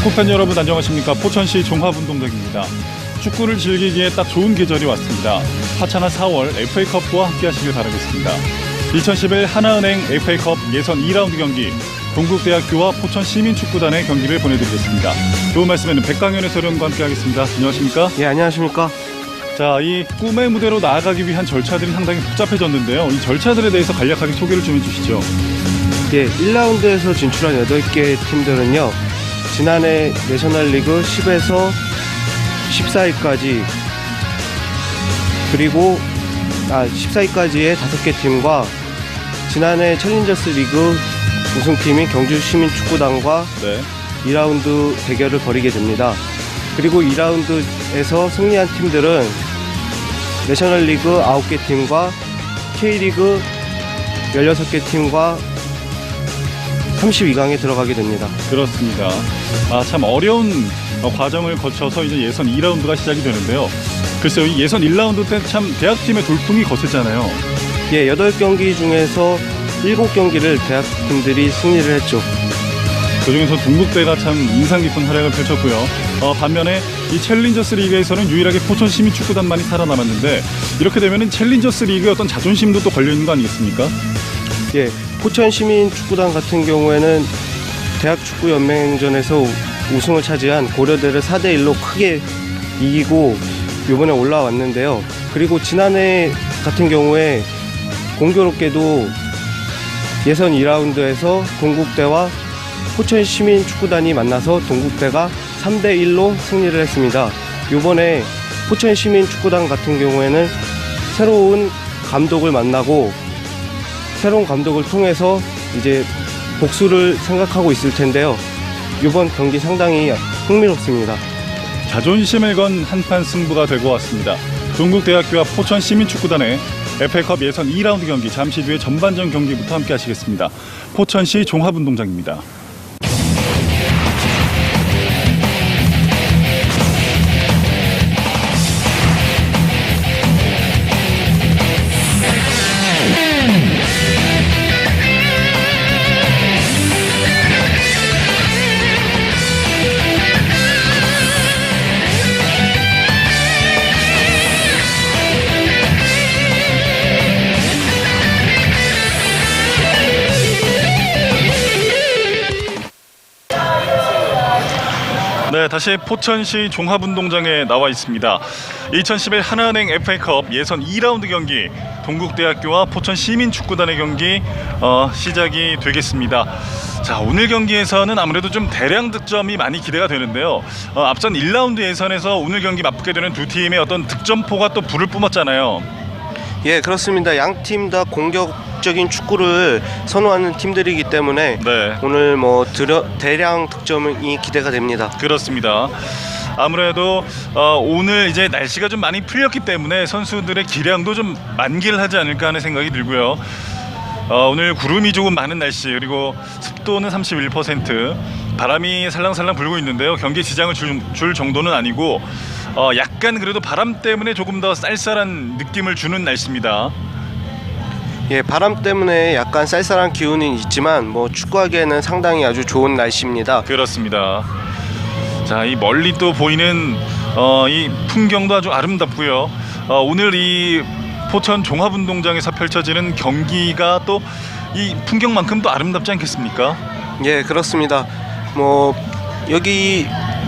축구팬 여러분 안녕하십니까. 포천시 종합운동장입니다. 축구를 즐기기에 딱 좋은 계절이 왔습니다. 화창한 4월 FA컵과 함께 하시길 바라겠습니다. 2011 하나은행 FA컵 예선 2라운드 경기 동국대학교와 포천시민축구단의 경기를 보내드리겠습니다. 좋은 말씀에는 백강현 해설위원과 함께 하겠습니다. 안녕하십니까? 예, 안녕하십니까? 자, 이 꿈의 무대로 나아가기 위한 절차들이 상당히 복잡해졌는데요. 이 절차들에 대해서 간략하게 소개를 좀 해주시죠. 예, 1라운드에서 진출한 8개 팀들은요, 지난해 내셔널리그 10에서 14위까지 그리고 14위까지의 5개 팀과 지난해 챌린저스 리그 우승팀인 경주시민축구단과 2라운드 대결을 벌이게 됩니다. 그리고 2라운드에서 승리한 팀들은 내셔널리그 9개 팀과 K리그 16개 팀과 32강에 들어가게 됩니다. 그렇습니다. 참 어려운 과정을 거쳐서 이제 예선 2라운드가 시작이 되는데요. 글쎄요, 이 예선 1라운드 때 참 대학팀의 돌풍이 거셌잖아요. 예, 8경기 중에서 7경기를 대학팀들이 승리를 했죠. 그중에서 동국대가 참 인상 깊은 활약을 펼쳤고요. 반면에 이 챌린저스 리그에서는 유일하게 포천 시민축구단만이 살아남았는데, 이렇게 되면은 챌린저스 리그의 어떤 자존심도 또 걸려있는 거 아니겠습니까? 예, 포천 시민축구단 같은 경우에는 대학축구연맹전에서 우승을 차지한 고려대를 4대1로 크게 이기고 이번에 올라왔는데요. 그리고 지난해 같은 경우에 공교롭게도 예선 2라운드에서 동국대와 포천시민축구단이 만나서 동국대가 3대1로 승리를 했습니다. 이번에 포천시민축구단 같은 경우에는 새로운 감독을 만나고 새로운 감독을 통해서 이제 복수를 생각하고 있을 텐데요. 이번 경기 상당히 흥미롭습니다. 자존심을 건 한판 승부가 되고 왔습니다. 동국대학교와 포천시민축구단의 FA컵 예선 2라운드 경기, 잠시 뒤에 전반전 경기부터 함께 하시겠습니다. 포천시 종합운동장입니다. 네, 다시 포천시 종합운동장에 나와 있습니다. 2011 하나은행 FA컵 예선 2라운드 경기 동국대학교와 포천시민축구단의 경기 시작이 되겠습니다. 자, 오늘 경기에서는 아무래도 좀 대량 득점이 많이 기대가 되는데요. 앞선 1라운드 예선에서 오늘 경기 맞붙게 되는 두 팀의 어떤 득점포가 또 불을 뿜었잖아요. 예, 그렇습니다. 양 팀 다 공격적인 축구를 선호하는 팀들이기 때문에 오늘 대량 득점이 기대가 됩니다. 그렇습니다. 아무래도 오늘 이제 날씨가 좀 많이 풀렸기 때문에 선수들의 기량도 좀 만개하지 않을까 하는 생각이 들고요. 오늘 구름이 조금 많은 날씨, 그리고 습도는 31%, 바람이 살랑살랑 불고 있는데요. 경기에 지장을 줄 정도는 아니고 약간 그래도 바람 때문에 조금 더 쌀쌀한 느낌을 주는 날씨입니다. 예, 바람 때문에 약간 쌀쌀한 기운이 있지만 축구하기에는 상당히 아주 좋은 날씨입니다. 그렇습니다. 자, 이 멀리 또 보이는 이 풍경도 아주 아름답고요. 오늘 이 포천 종합운동장에서 펼쳐지는 경기가 또 이 풍경만큼 또 아름답지 않겠습니까? 예, 그렇습니다. 여기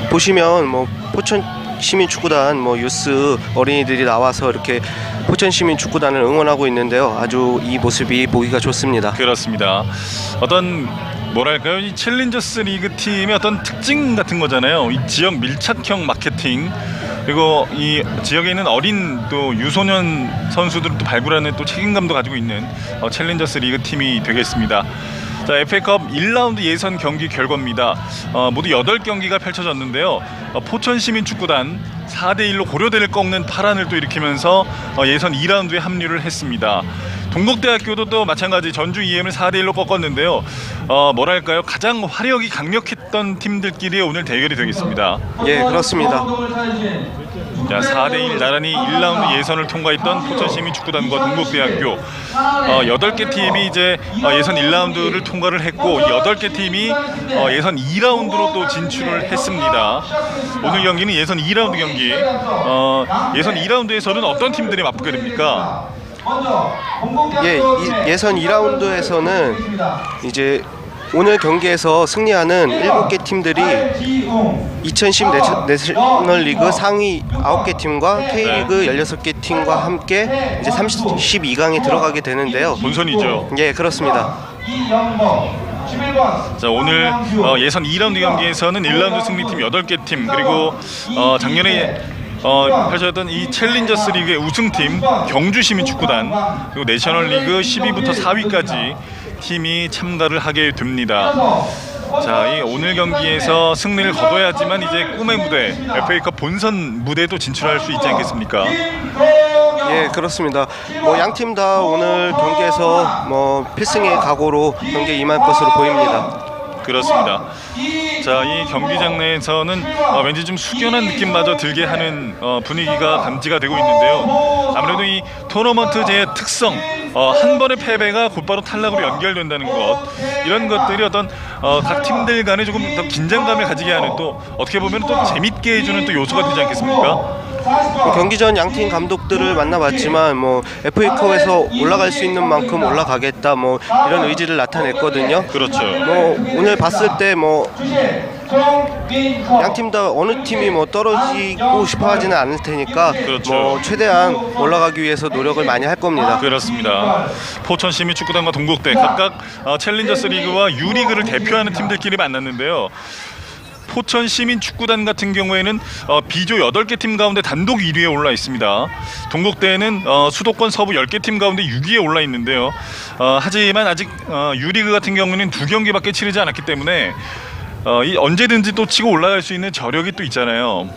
보시면 포천 시민축구단 유스 어린이들이 나와서 이렇게 포천시민축구단을 응원하고 있는데요. 아주 이 모습이 보기가 좋습니다. 그렇습니다. 어떤 뭐랄까요, 이 챌린저스 리그 팀의 어떤 특징 같은 거잖아요. 이 지역 밀착형 마케팅, 그리고 이 지역에 있는 어린 또 유소년 선수들을 또 발굴하는 또 책임감도 가지고 있는 챌린저스 리그 팀이 되겠습니다. 자, FA컵 1라운드 예선 경기 결과입니다. 모두 8경기가 펼쳐졌는데요. 포천시민축구단 4대1로 고려대를 꺾는 파란을 또 일으키면서 예선 2라운드에 합류를 했습니다. 동국대학교도 또 마찬가지 전주 EM을 4대1로 꺾었는데요. 뭐랄까요, 가장 화력이 강력했던 팀들끼리 오늘 대결이 되겠습니다. 예, 그렇습니다. 자, 4대1 나란히 1라운드 예선을 통과했던 포천시민축구단과 동국대학교 8개 팀이 이제 예선 1라운드를 통과를 했고 8개 팀이 예선 2라운드로 또 진출을 했습니다. 오늘 경기는 예선 2라운드 경기. 예선 2라운드에서는 어떤 팀들이 맞붙게 됩니까? 예선 2라운드에서는 이제 오늘 경기에서 승리하는 7개 팀들이 2010 내셔널리그 상위 9개 팀과 K리그 16개 팀과 함께 이제 32강에 들어가게 되는데요. 본선이죠. 예, 그렇습니다. 자, 오늘 예선 2라운드 경기에서는 1라운드 승리팀 8개 팀, 그리고 작년에 펼쳐졌던 이 챌린저스 리그의 우승팀 경주시민축구단, 그리고 내셔널리그 10위부터 4위까지 팀이 참가를 하게 됩니다. 자, 이 오늘 경기에서 승리를 거둬야지만 이제 꿈의 무대, FA컵 본선 무대도 진출할 수 있지 않겠습니까? 예, 그렇습니다. 양 팀 다 오늘 경기에서 필승의 각오로 경기에 임할 것으로 보입니다. 그렇습니다. 자, 이 경기장 내에서는 왠지 좀 숙연한 느낌마저 들게 하는 분위기가 감지가 되고 있는데요. 아무래도 이 토너먼트제의 특성, 한 번의 패배가 곧바로 탈락으로 연결된다는 것, 이런 것들이 어떤 각 팀들 간에 조금 더 긴장감을 가지게 하는, 또 어떻게 보면 또 재밌게 해주는 또 요소가 되지 않겠습니까? 경기 전 양팀 감독들을 만나봤지만 FA컵에서 올라갈 수 있는 만큼 올라가겠다 이런 의지를 나타냈거든요. 그렇죠. 오늘 봤을 때 양팀 다 어느 팀이 떨어지고 싶어하지는 않을 테니까 그렇죠. 최대한 올라가기 위해서 노력을 많이 할 겁니다. 그렇습니다. 포천시민축구단과 동국대 각각 챌린저스 리그와 U리그를 대표하는 팀들끼리 만났는데요. 포천시민축구단 같은 경우에는 B조 8개 팀 가운데 단독 1위에 올라 있습니다. 동국대는 수도권 서부 10개 팀 가운데 6위에 올라 있는데요. 하지만 아직 U리그 같은 경우는 2경기밖에 치르지 않았기 때문에 언제든지 또 치고 올라갈 수 있는 저력이 또 있잖아요.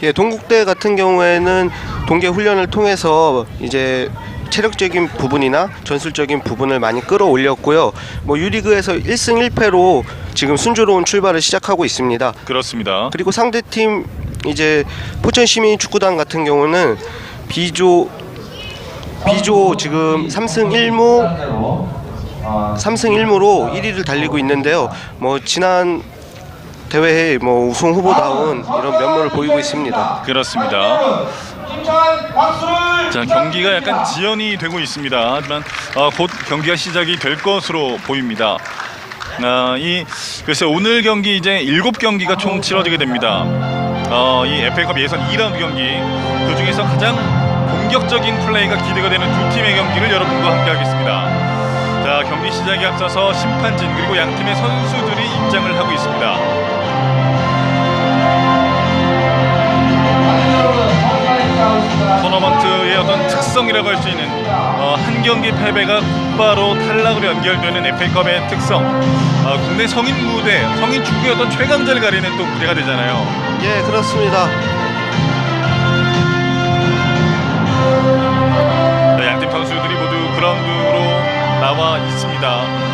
예, 동국대 같은 경우에는 동계 훈련을 통해서 이제 체력적인 부분이나 전술적인 부분을 많이 끌어올렸고요. U리그에서 1승 1패로 지금 순조로운 출발을 시작하고 있습니다. 그렇습니다. 그리고 상대팀 이제 포천시민축구단 같은 경우는 B조 지금 3승 1무로 1위를 달리고 있는데요. 지난 대회에 우승 후보다운 이런 면모를 보이고 있습니다. 그렇습니다. 자, 경기가 약간 지연이 되고 있습니다. 하지만 곧 경기가 시작이 될 것으로 보입니다. 글쎄 오늘 경기 이제 7경기가 총 치러지게 됩니다. 이 FA컵 예선 2라운드 경기, 그 중에서 가장 공격적인 플레이가 기대가 되는 두 팀의 경기를 여러분과 함께 하겠습니다. 자, 경기 시작에 앞서서 심판진 그리고 양 팀의 선수들이 입장을 하고 있습니다. 토너먼트의 어떤 특성이라고 할 수 있는 한 경기 패배가 곧바로 탈락으로 연결되는 FA컵의 특성, 국내 성인 무대, 성인 축구의 어떤 최강자를 가리는 또 무대가 되잖아요. 예, 그렇습니다. 양팀 선수들이 모두 그라운드로 나와 있습니다.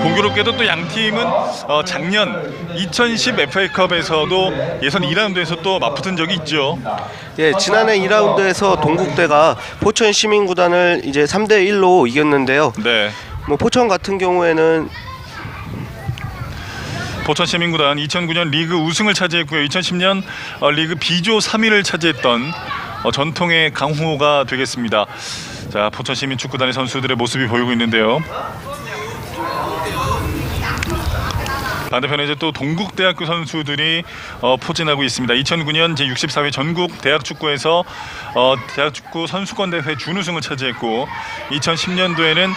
공교롭게도 또 양팀은 작년 2010 FA컵에서도 예선 2라운드에서 또 맞붙은 적이 있죠. 예, 지난해 2라운드에서 동국대가 포천시민구단을 이제 3대1로 이겼는데요. 네. 포천 같은 경우에는 포천시민구단 2009년 리그 우승을 차지했고요. 2010년 리그 B조 3위를 차지했던 전통의 강호가 되겠습니다. 자, 포천시민축구단의 선수들의 모습이 보이고 있는데요. 반대편에 이제 또 동국대학교 선수들이 포진하고 있습니다. 2009년 제64회 전국 대학축구에서 대학축구 선수권대회 준우승을 차지했고, 2010년도에는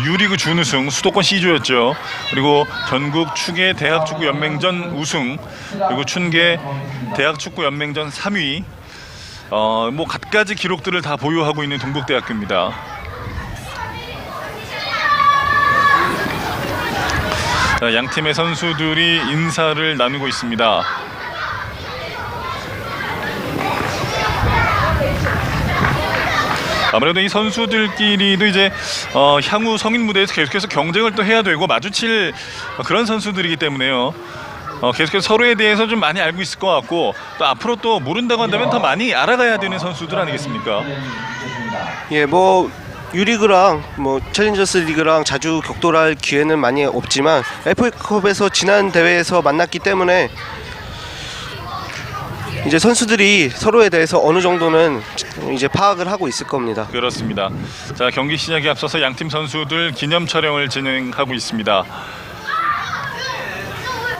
U리그 준우승, 수도권 C조였죠. 그리고 전국 추계 대학축구연맹전 우승, 그리고 춘계 대학축구연맹전 3위, 갖가지 기록들을 다 보유하고 있는 동국대학교입니다. 양 팀의 선수들이 인사를 나누고 있습니다. 아무래도 이 선수들끼리도 이제 향후 성인 무대에서 계속해서 경쟁을 또 해야 되고 마주칠 그런 선수들이기 때문에요. 계속해서 서로에 대해서 좀 많이 알고 있을 것 같고 또 앞으로 또 모른다고 한다면 더 많이 알아가야 되는 선수들 아니겠습니까? 예, 뭐 유리그랑 뭐 챌린저스 리그랑 자주 격돌할 기회는 많이 없지만 FA컵에서 지난 대회에서 만났기 때문에 이제 선수들이 서로에 대해서 어느 정도는 이제 파악을 하고 있을 겁니다. 그렇습니다. 자, 경기 시작에 앞서서 양팀 선수들 기념 촬영을 진행하고 있습니다.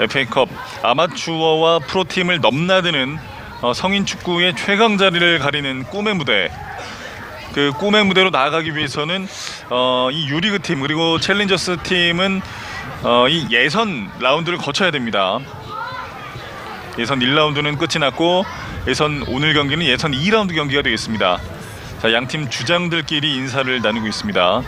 FA컵 아마추어와 프로팀을 넘나드는 성인 축구의 최강 자리를 가리는 꿈의 무대. 그 꿈의 무대로 나아가기 위해서는 이 유리그 팀 그리고 챌린저스 팀은 이 예선 라운드를 거쳐야 됩니다. 예선 1라운드는 끝이 났고 오늘 경기는 예선 2라운드 경기가 되겠습니다. 자, 양팀 주장들끼리 인사를 나누고 있습니다.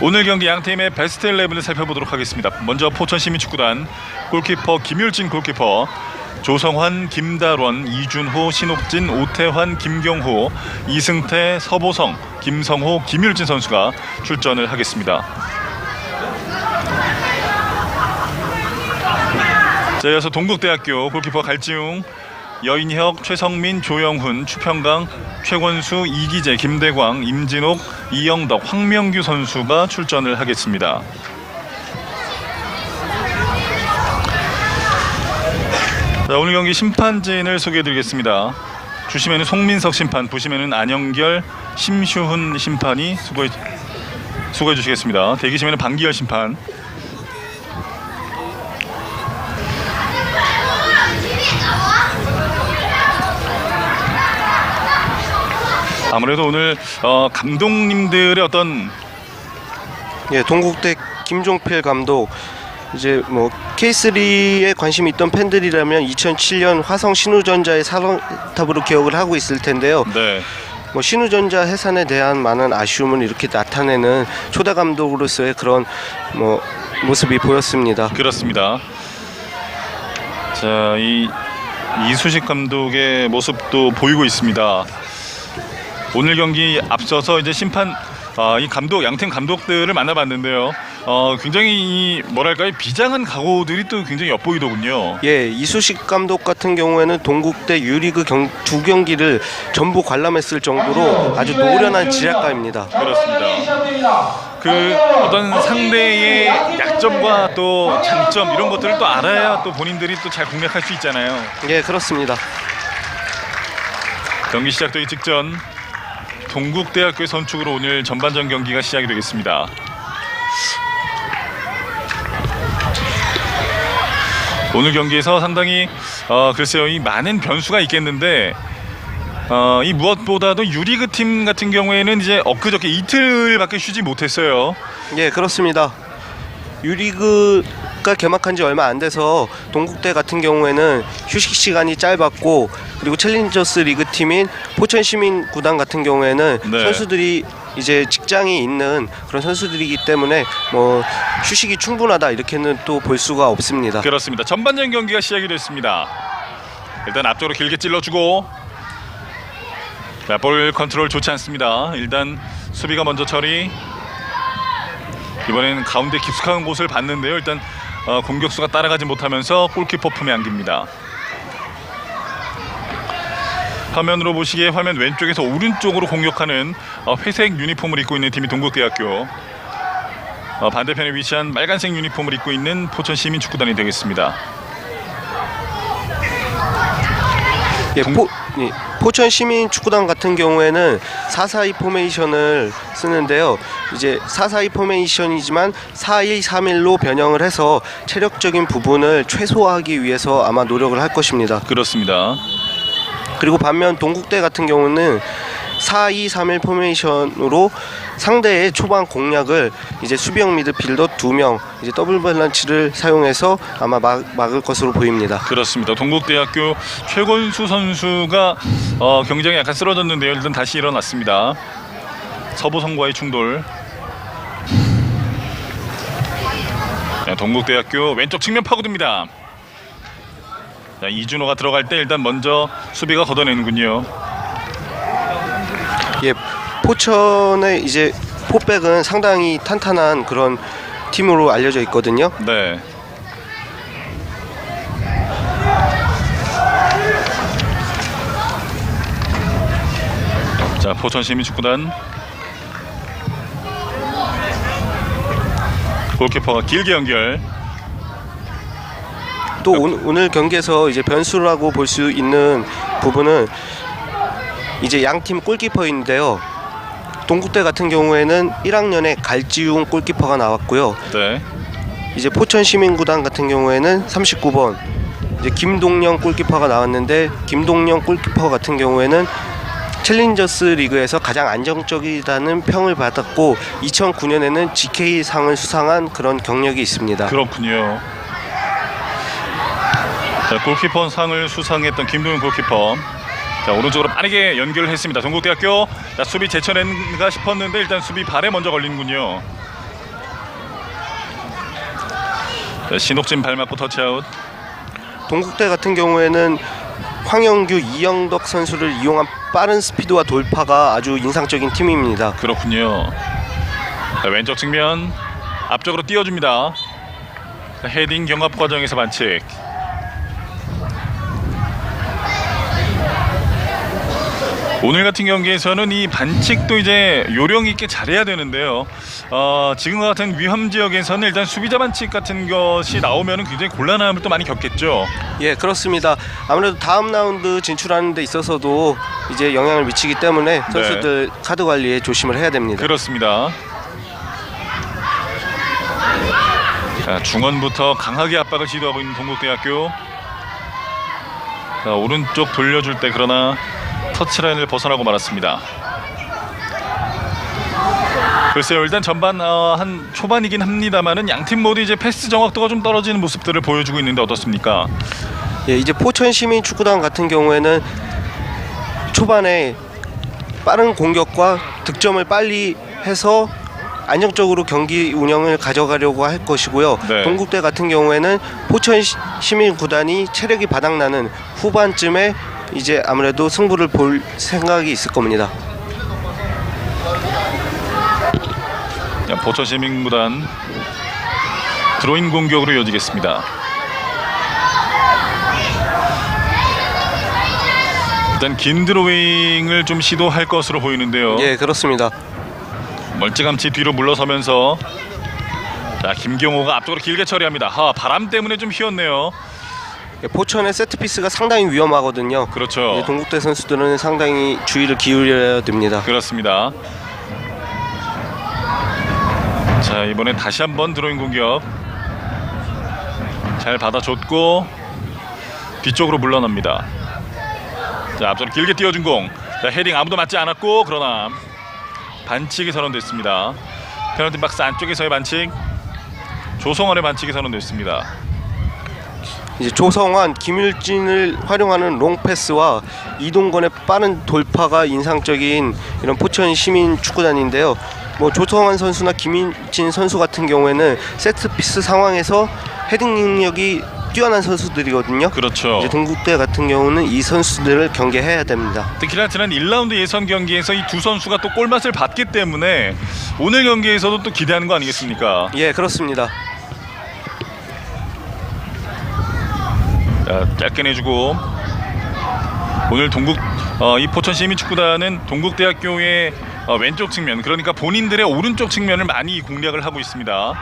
오늘 경기 양팀의 베스트 11을 살펴보도록 하겠습니다. 먼저 포천시민축구단 골키퍼 김율진 골키퍼, 조성환, 김다론, 이준호, 신옥진, 오태환, 김경호, 이승태, 서보성, 김성호, 김율진 선수가 출전을 하겠습니다. 자, 이어서 동국대학교 골키퍼 갈지웅, 여인혁, 최성민, 조영훈, 추평강, 최권수, 이기재, 김대광, 임진옥, 이영덕, 황명규 선수가 출전을 하겠습니다. 자, 오늘 경기 심판진을 소개해드리겠습니다. 주심에는 송민석 심판, 부심에는 안영결, 심슈훈 심판이 수고해 주시겠습니다. 대기심에는 방기열 심판. 아무래도 오늘 감독님들의 어떤 동국대 김종필 감독, 이제 뭐 K3에 관심이 있던 팬들이라면 2007년 화성 신우전자의 사령탑으로 기억을 하고 있을 텐데요. 네. 뭐 신우전자 해산에 대한 많은 아쉬움을 이렇게 나타내는 초대 감독으로서의 그런 뭐 모습이 보였습니다. 그렇습니다. 자, 이 이수식 감독의 모습도 보이고 있습니다. 오늘 경기 앞서서 이제 심판 이 감독 양팀 감독들을 만나봤는데요. 굉장히 이 뭐랄까요, 비장한 각오들이 또 굉장히 엿보이더군요. 예, 이수식 감독 같은 경우에는 동국대 유리그 두 경기를 전부 관람했을 정도로 아주 노련한 지략가입니다. 그렇습니다. 그 어떤 상대의 약점과 또 장점 이런 것들을 또 알아야 또 본인들이 또 잘 공략할 수 있잖아요. 예, 그렇습니다. 경기 시작되기 직전 동국대학교의 선축으로 오늘 전반전 경기가 시작이 되겠습니다. 오늘 경기에서 상당히 글쎄요, 이 많은 변수가 있겠는데 이 무엇보다도 유리그 팀 같은 경우에는 이제 엊그저께 이틀밖에 쉬지 못했어요. 예, 그렇습니다. 유리그가 개막한 지 얼마 안 돼서 동국대 같은 경우에는 휴식 시간이 짧았고, 그리고 챌린저스 리그 팀인 포천시민구단 같은 경우에는 네. 선수들이 이제 직장이 있는 그런 선수들이기 때문에 뭐 휴식이 충분하다 이렇게는 또 볼 수가 없습니다. 그렇습니다. 전반전 경기가 시작이 됐습니다. 일단 앞쪽으로 길게 찔러주고, 자, 볼 컨트롤 좋지 않습니다. 일단 수비가 먼저 처리. 이번에는 가운데 깊숙한 곳을 봤는데요. 일단 공격수가 따라가지 못하면서 골키퍼 품에 안깁니다. 화면으로 보시기에 화면 왼쪽에서 오른쪽으로 공격하는 회색 유니폼을 입고 있는 팀이 동국대학교, 반대편에 위치한 빨간색 유니폼을 입고 있는 포천시민축구단이 되겠습니다. 예, 포천 시민 축구단 같은 경우에는 4-4-2 포메이션을 쓰는데요. 이제 4-4-2 포메이션이지만 4-2-3-1로 변형을 해서 체력적인 부분을 최소화하기 위해서 아마 노력을 할 것입니다. 그렇습니다. 그리고 반면 동국대 같은 경우는 4-2-3-1 포메이션으로 상대의 초반 공략을 이제 수비형 미드필더 2명, 이제 더블 발란치를 사용해서 아마 막을 것으로 보입니다. 그렇습니다. 동국대학교 최권수 선수가 경쟁에 약간 쓰러졌는데요. 일단 다시 일어났습니다. 서보성과의 충돌. 자, 동국대학교 왼쪽 측면 파고듭니다. 자, 이준호가 들어갈 때 일단 먼저 수비가 걷어내는군요. 예, 포천의 이제 포백은 상당히 탄탄한 그런 팀으로 알려져 있거든요. 네. 자, 포천시민축구단 골키퍼가 길게 연결. 또 오늘 경기에서 이제 변수라고 볼 수 있는 부분은 이제 양팀 골키퍼인데요. 동국대 같은 경우에는 1학년에 갈지웅 골키퍼가 나왔고요. 네. 이제 포천시민구단 같은 경우에는 39번 이제 김동영 골키퍼가 나왔는데, 김동영 골키퍼 같은 경우에는 챌린저스 리그에서 가장 안정적이라는 평을 받았고 2009년에는 GK상을 수상한 그런 경력이 있습니다. 그렇군요. 자, 골키퍼 상을 수상했던 김동윤 골키퍼. 자, 오른쪽으로 빠르게 연결을 했습니다. 동국대학교. 자, 수비 제쳐낸가 싶었는데 일단 수비 발에 먼저 걸리는군요. 자, 신옥진 발 맞고 터치아웃. 동국대 같은 경우에는 황영규, 이영덕 선수를 이용한 빠른 스피드와 돌파가 아주 인상적인 팀입니다. 그렇군요. 자, 왼쪽 측면 앞쪽으로 띄워줍니다. 자, 헤딩 경합 과정에서 반칙. 오늘 같은 경기에서는 이 반칙도 이제 요령 있게 잘해야 되는데요. 지금과 같은 위험 지역에서는 일단 수비자 반칙 같은 것이 나오면 굉장히 곤란함을 또 많이 겪겠죠. 예, 그렇습니다. 아무래도 다음 라운드 진출하는 데 있어서도 이제 영향을 미치기 때문에 선수들 카드 관리에 조심을 해야 됩니다. 그렇습니다. 자, 중원부터 강하게 압박을 시도하고 있는 동국대학교. 자, 오른쪽 돌려줄 때 그러나 터치라인을 벗어나고 말았습니다. 글쎄요, 일단 전반 한 초반이긴 합니다만은 양팀 모두 이제 패스 정확도가 좀 떨어지는 모습들을 보여주고 있는데 어떻습니까? 예, 이제 포천시민축구단 같은 경우에는 초반에 빠른 공격과 득점을 빨리 해서 안정적으로 경기 운영을 가져가려고 할 것이고요. 네. 동국대 같은 경우에는 포천시민구단이 체력이 바닥나는 후반쯤에 이제 아무래도 승부를 볼 생각이 있을 겁니다. 자, 포천시민구단 드로잉 공격으로 이어지겠습니다. 일단 긴 드로잉을 좀 시도할 것으로 보이는데요. 예, 그렇습니다. 멀찌감치 뒤로 물러서면서 자, 김경호가 앞쪽으로 길게 처리합니다. 바람 때문에 좀 휘었네요. 예, 포천의 세트피스가 상당히 위험하거든요. 그렇죠. 이제 동국대 선수들은 상당히 주의를 기울여야 됩니다. 그렇습니다. 자, 이번엔 다시 한번 드로잉 공격 잘 받아줬고 뒤쪽으로 물러납니다. 자, 앞서로 길게 띄워준 공. 자, 헤딩 아무도 맞지 않았고 그러나 반칙이 선언됐습니다. 페널티 박스 안쪽에서의 반칙. 조성원의 반칙이 선언됐습니다. 이제 조성환, 김일진을 활용하는 롱패스와 이동건의 빠른 돌파가 인상적인 이런 포천 시민 축구단인데요. 뭐 조성환 선수나 김일진 선수 같은 경우에는 세트피스 상황에서 헤딩 능력이 뛰어난 선수들이거든요. 그렇죠. 이제 동국대 같은 경우는 이 선수들을 경계해야 됩니다. 특히나 지난 1라운드 예선 경기에서 이 두 선수가 또 골맛을 봤기 때문에 오늘 경기에서도 또 기대하는 거 아니겠습니까? 예, 그렇습니다. 자, 짧게 내주고 오늘 이 포천 시민축구단은 동국대학교의 왼쪽 측면, 그러니까 본인들의 오른쪽 측면을 많이 공략을 하고 있습니다.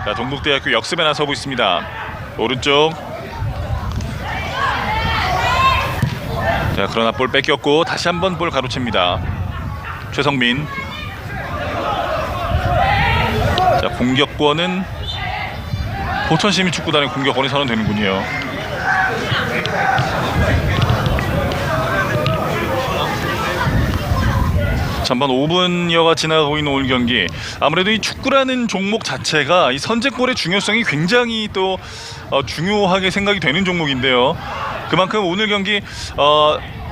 자, 동국대학교 역습에 나서고 있습니다. 오른쪽. 자, 그러나 볼 뺏겼고 다시 한번 볼 가로챕니다. 최성민. 자, 공격권은 포천 시민축구단의 공격권이 선언되는군요. 전반 5분여가 지나가고 있는 오늘 경기. 아무래도 이 축구라는 종목 자체가 이 선제골의 중요성이 굉장히 또 중요하게 생각이 되는 종목인데요. 그만큼 오늘 경기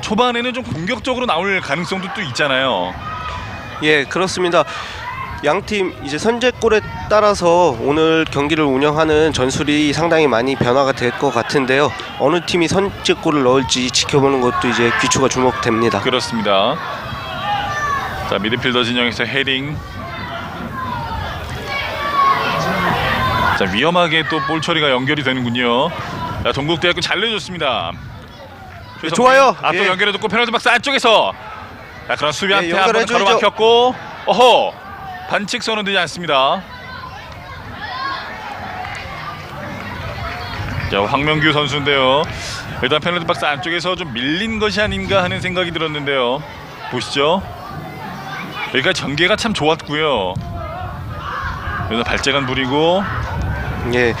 초반에는 좀 공격적으로 나올 가능성도 또 있잖아요. 예, 그렇습니다. 양팀 이제 선제골에 따라서 오늘 경기를 운영하는 전술이 상당히 많이 변화가 될 것 같은데요. 어느 팀이 선제골을 넣을지 지켜보는 것도 이제 귀추가 주목됩니다. 그렇습니다. 자, 미드필더 진영에서 헤딩. 자, 위험하게 또 볼 처리가 연결이 되는군요. 자, 동국대학교 잘 내줬습니다. 네, 좋아요. 앞쪽 예. 연결해줬고 페널티 박스 안쪽에서 자, 그런 수비한테 네, 한번 연결해줘야죠. 가로막혔고, 어허, 반칙 선언되지 않습니다. 자, 황명규 선수인데요. 일단 페널티 박스 안쪽에서 좀 밀린 것이 아닌가 하는 생각이 들었는데요. 보시죠. 여기가 전개가 참 좋았고요. 여기서 발재간 부리고, 예,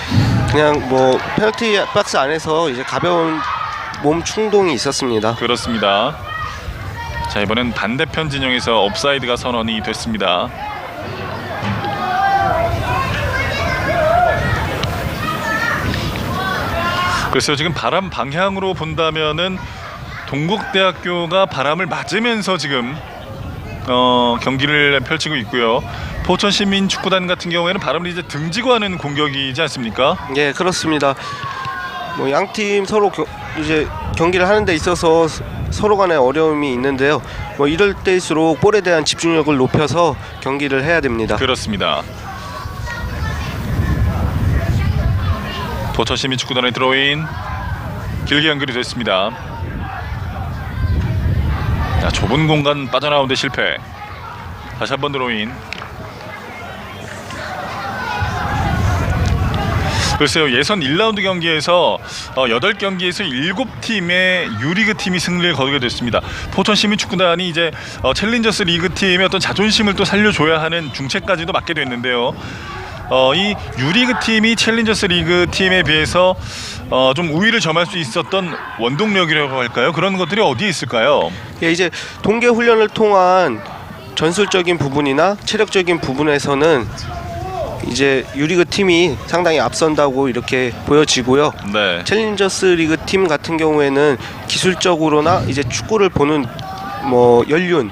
그냥 뭐 페널티 박스 안에서 이제 가벼운 몸 충동이 있었습니다. 그렇습니다. 자, 이번엔 반대편 진영에서 옵사이드가 선언이 됐습니다. 글쎄요, 지금 바람 방향으로 본다면은 동국대학교가 바람을 맞으면서 지금 경기를 펼치고 있고요. 포천시민축구단 같은 경우에는 바람을 이제 등지고 하는 공격이지 않습니까? 예, 그렇습니다. 뭐 양팀 서로 이제 경기를 하는 데 있어서 서로 간에 어려움이 있는데요. 뭐 이럴 때일수록 볼에 대한 집중력을 높여서 경기를 해야 됩니다. 그렇습니다. 포천시민축구단의 드로인 길게 연결이 됐습니다. 자, 좁은 공간 빠져나오는데 실패. 다시 한번 드로인. 글쎄요, 예선 1라운드 경기에서 8경기에서 7팀의 유리그 팀이 승리를 거두게 됐습니다. 포천시민축구단이 이제 챌린저스 리그 팀의 어떤 자존심을 또 살려줘야 하는 중책까지도 맡게 됐는데요. 이 유리그 팀이 챌린저스 리그 팀에 비해서 좀 우위를 점할 수 있었던 원동력이라고 할까요? 그런 것들이 어디에 있을까요? 예, 이제 동계 훈련을 통한 전술적인 부분이나 체력적인 부분에서는 이제 유리그 팀이 상당히 앞선다고 이렇게 보여지고요. 네. 챌린저스 리그 팀 같은 경우에는 기술적으로나 이제 축구를 보는 뭐 연륜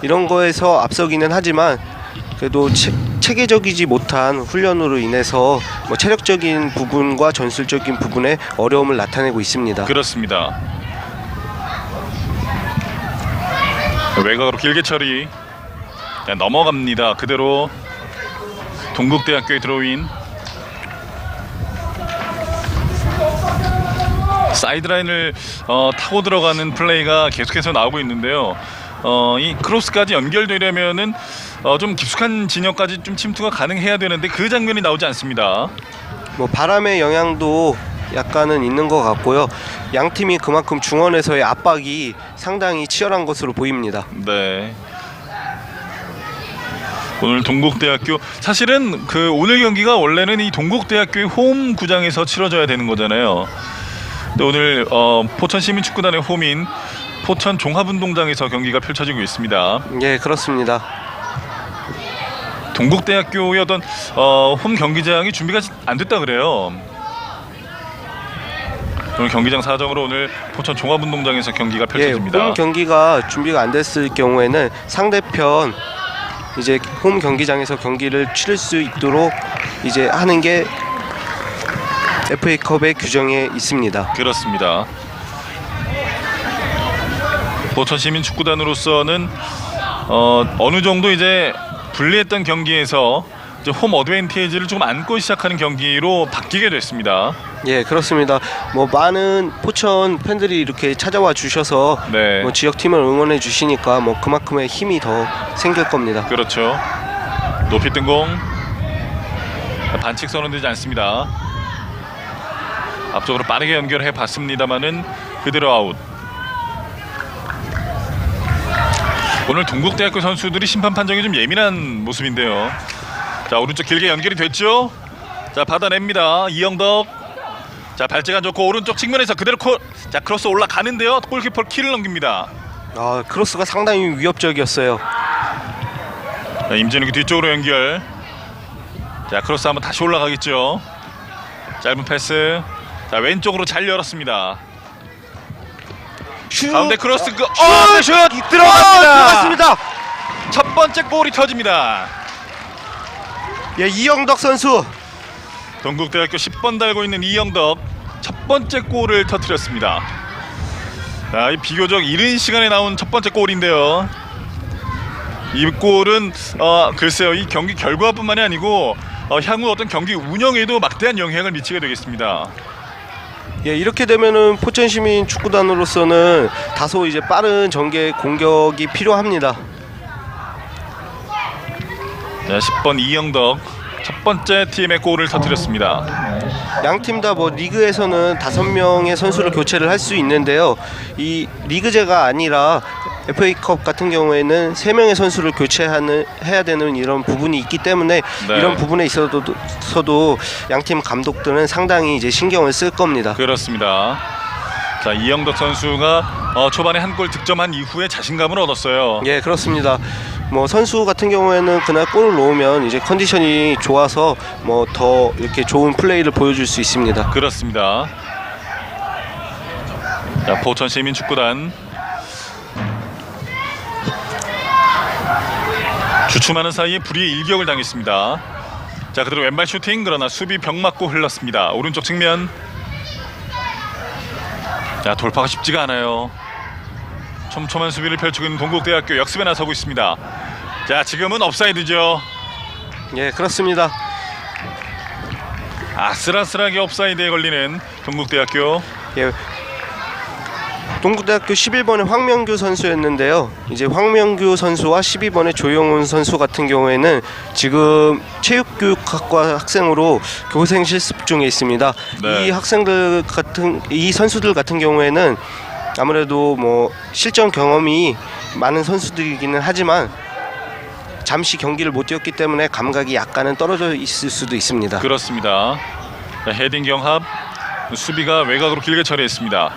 이런 거에서 앞서기는 하지만 그래도 체계적이지 못한 훈련으로 인해서 뭐 체력적인 부분과 전술적인 부분에 어려움을 나타내고 있습니다. 그렇습니다. 외곽으로 길게 처리. 자, 넘어갑니다. 그대로 동국대학교의 드로인. 사이드라인을 타고 들어가는 플레이가 계속해서 나오고 있는데요. 이 크로스까지 연결되려면은 좀 깊숙한 진영까지 좀 침투가 가능해야 되는데 그 장면이 나오지 않습니다. 뭐 바람의 영향도 약간은 있는 것 같고요. 양 팀이 그만큼 중원에서의 압박이 상당히 치열한 것으로 보입니다. 네. 오늘 동국대학교 사실은 그 오늘 경기가 원래는 이 동국대학교의 홈 구장에서 치러져야 되는 거잖아요. 근데 오늘 포천시민축구단의 홈인 포천 종합운동장에서 경기가 펼쳐지고 있습니다. 예, 그렇습니다. 동국대학교의 어떤 홈 경기장이 준비가 안 됐다 그래요. 오늘 경기장 사정으로 오늘 포천 종합운동장에서 경기가 펼쳐집니다. 예, 홈 경기가 준비가 안 됐을 경우에는 상대편 이제 홈 경기장에서 경기를 치를 수 있도록 이제 하는 게 FA컵의 규정에 있습니다. 그렇습니다. 포천시민축구단으로서는 어느 정도 이제 불리했던 경기에서 이제 홈 어드밴티지를 조금 안고 시작하는 경기로 바뀌게 됐습니다. 예, 그렇습니다. 뭐 많은 포천 팬들이 이렇게 찾아와 주셔서 네. 뭐 지역 팀을 응원해 주시니까 뭐 그만큼의 힘이 더 생길 겁니다. 그렇죠. 높이 뜬 공 반칙 선언되지 않습니다. 앞쪽으로 빠르게 연결해 봤습니다만은 그대로 아웃. 오늘 동국대학교 선수들이 심판 판정이 좀 예민한 모습인데요. 자, 오른쪽 길게 연결이 됐죠. 자, 받아냅니다. 이영덕. 자, 발재간 좋고 오른쪽 측면에서 그대로 자, 크로스 올라가는데요. 골키퍼 키를 넘깁니다. 아, 크로스가 상당히 위협적이었어요. 자, 임진욱이 뒤쪽으로 연결. 자, 크로스 한번 다시 올라가겠죠. 짧은 패스. 자, 왼쪽으로 잘 열었습니다. 슛! 가운데 크로스 슛! 들어갔습니다. 첫 번째 골이 터집니다. 예, 이영덕 선수. 동국대학교 10번 달고 있는 이영덕 첫 번째 골을 터뜨렸습니다. 이 비교적 이른 시간에 나온 첫 번째 골인데요. 이 골은 글쎄요, 이 경기 결과뿐만이 아니고 향후 어떤 경기 운영에도 막대한 영향을 미치게 되겠습니다. 예, 이렇게 되면은 포천시민 축구단으로서는 다소 이제 빠른 전개 공격이 필요합니다. 자, 10번 이영덕 첫 번째 팀의 골을 터뜨렸습니다. 양 팀 다 뭐 리그에서는 5명의 선수를 교체를 할 수 있는데요. 이 리그제가 아니라 FA컵 같은 경우에는 3명의 선수를 해야 되는 이런 부분이 있기 때문에 네. 이런 부분에 있어서도 양 팀 감독들은 상당히 이제 신경을 쓸 겁니다. 그렇습니다. 자, 이영덕 선수가 초반에 한 골 득점한 이후에 자신감을 얻었어요. 예, 그렇습니다. 뭐 선수 같은 경우에는 그날 골을 넣으면 이제 컨디션이 좋아서 뭐 더 이렇게 좋은 플레이를 보여줄 수 있습니다. 그렇습니다. 자, 포천시민축구단 주춤하는 사이에 불의의 일격을 당했습니다. 자, 그대로 왼발 슈팅, 그러나 수비 벽 맞고 흘렀습니다. 오른쪽 측면. 자, 돌파가 쉽지가 않아요. 촘촘한 수비를 펼치고 있는 동국대학교 역습에 나서고 있습니다. 자, 지금은 업사이드죠. 예, 그렇습니다. 아슬아슬하게 업사이드에 걸리는 동국대학교. 예. 동국대학교 11번의 황명규 선수였는데요. 이제 황명규 선수와 12번의 조영훈 선수 같은 경우에는 지금 체육교육학과 학생으로 교생 실습 중에 있습니다. 네. 이 선수들 같은 경우에는 아무래도 뭐 실전 경험이 많은 선수들이기는 하지만 잠시 경기를 못 뛰었기 때문에 감각이 약간은 떨어져 있을 수도 있습니다. 그렇습니다. 자, 헤딩 경합, 수비가 외곽으로 길게 처리했습니다.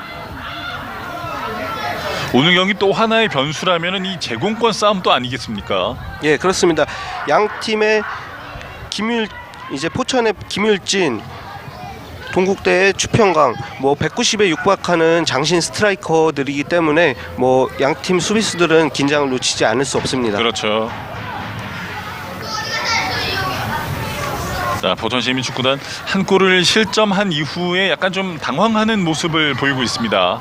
오늘 경기 또 하나의 변수라면은 이 제공권 싸움도 아니겠습니까? 예, 그렇습니다. 양 팀의 이제 포천의 김율진, 동국대의 추평강, 뭐 190에 육박하는 장신 스트라이커들이기 때문에 뭐 양 팀 수비수들은 긴장을 놓치지 않을 수 없습니다. 그렇죠. 자, 포천시민축구단 한 골을 실점한 이후에 약간 좀 당황하는 모습을 보이고 있습니다.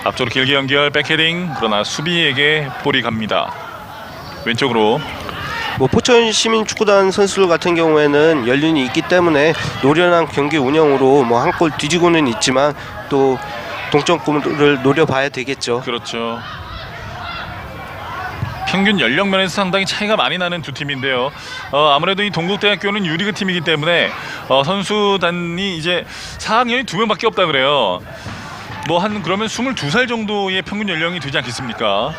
앞쪽으로 길게 연결, 백헤딩, 그러나 수비에게 볼이 갑니다. 왼쪽으로. 뭐 포천 시민 축구단 선수들 같은 경우에는 연륜이 있기 때문에 노련한 경기 운영으로 뭐 한 골 뒤지고는 있지만 또 동점골을 노려봐야 되겠죠. 그렇죠. 평균 연령 면에서 상당히 차이가 많이 나는 두 팀인데요. 아무래도 이 동국대학교는 유리그 팀이기 때문에 선수단이 이제 4학년이 2명밖에 없다 그래요. 뭐 한 그러면 22살 정도의 평균 연령이 되지 않겠습니까?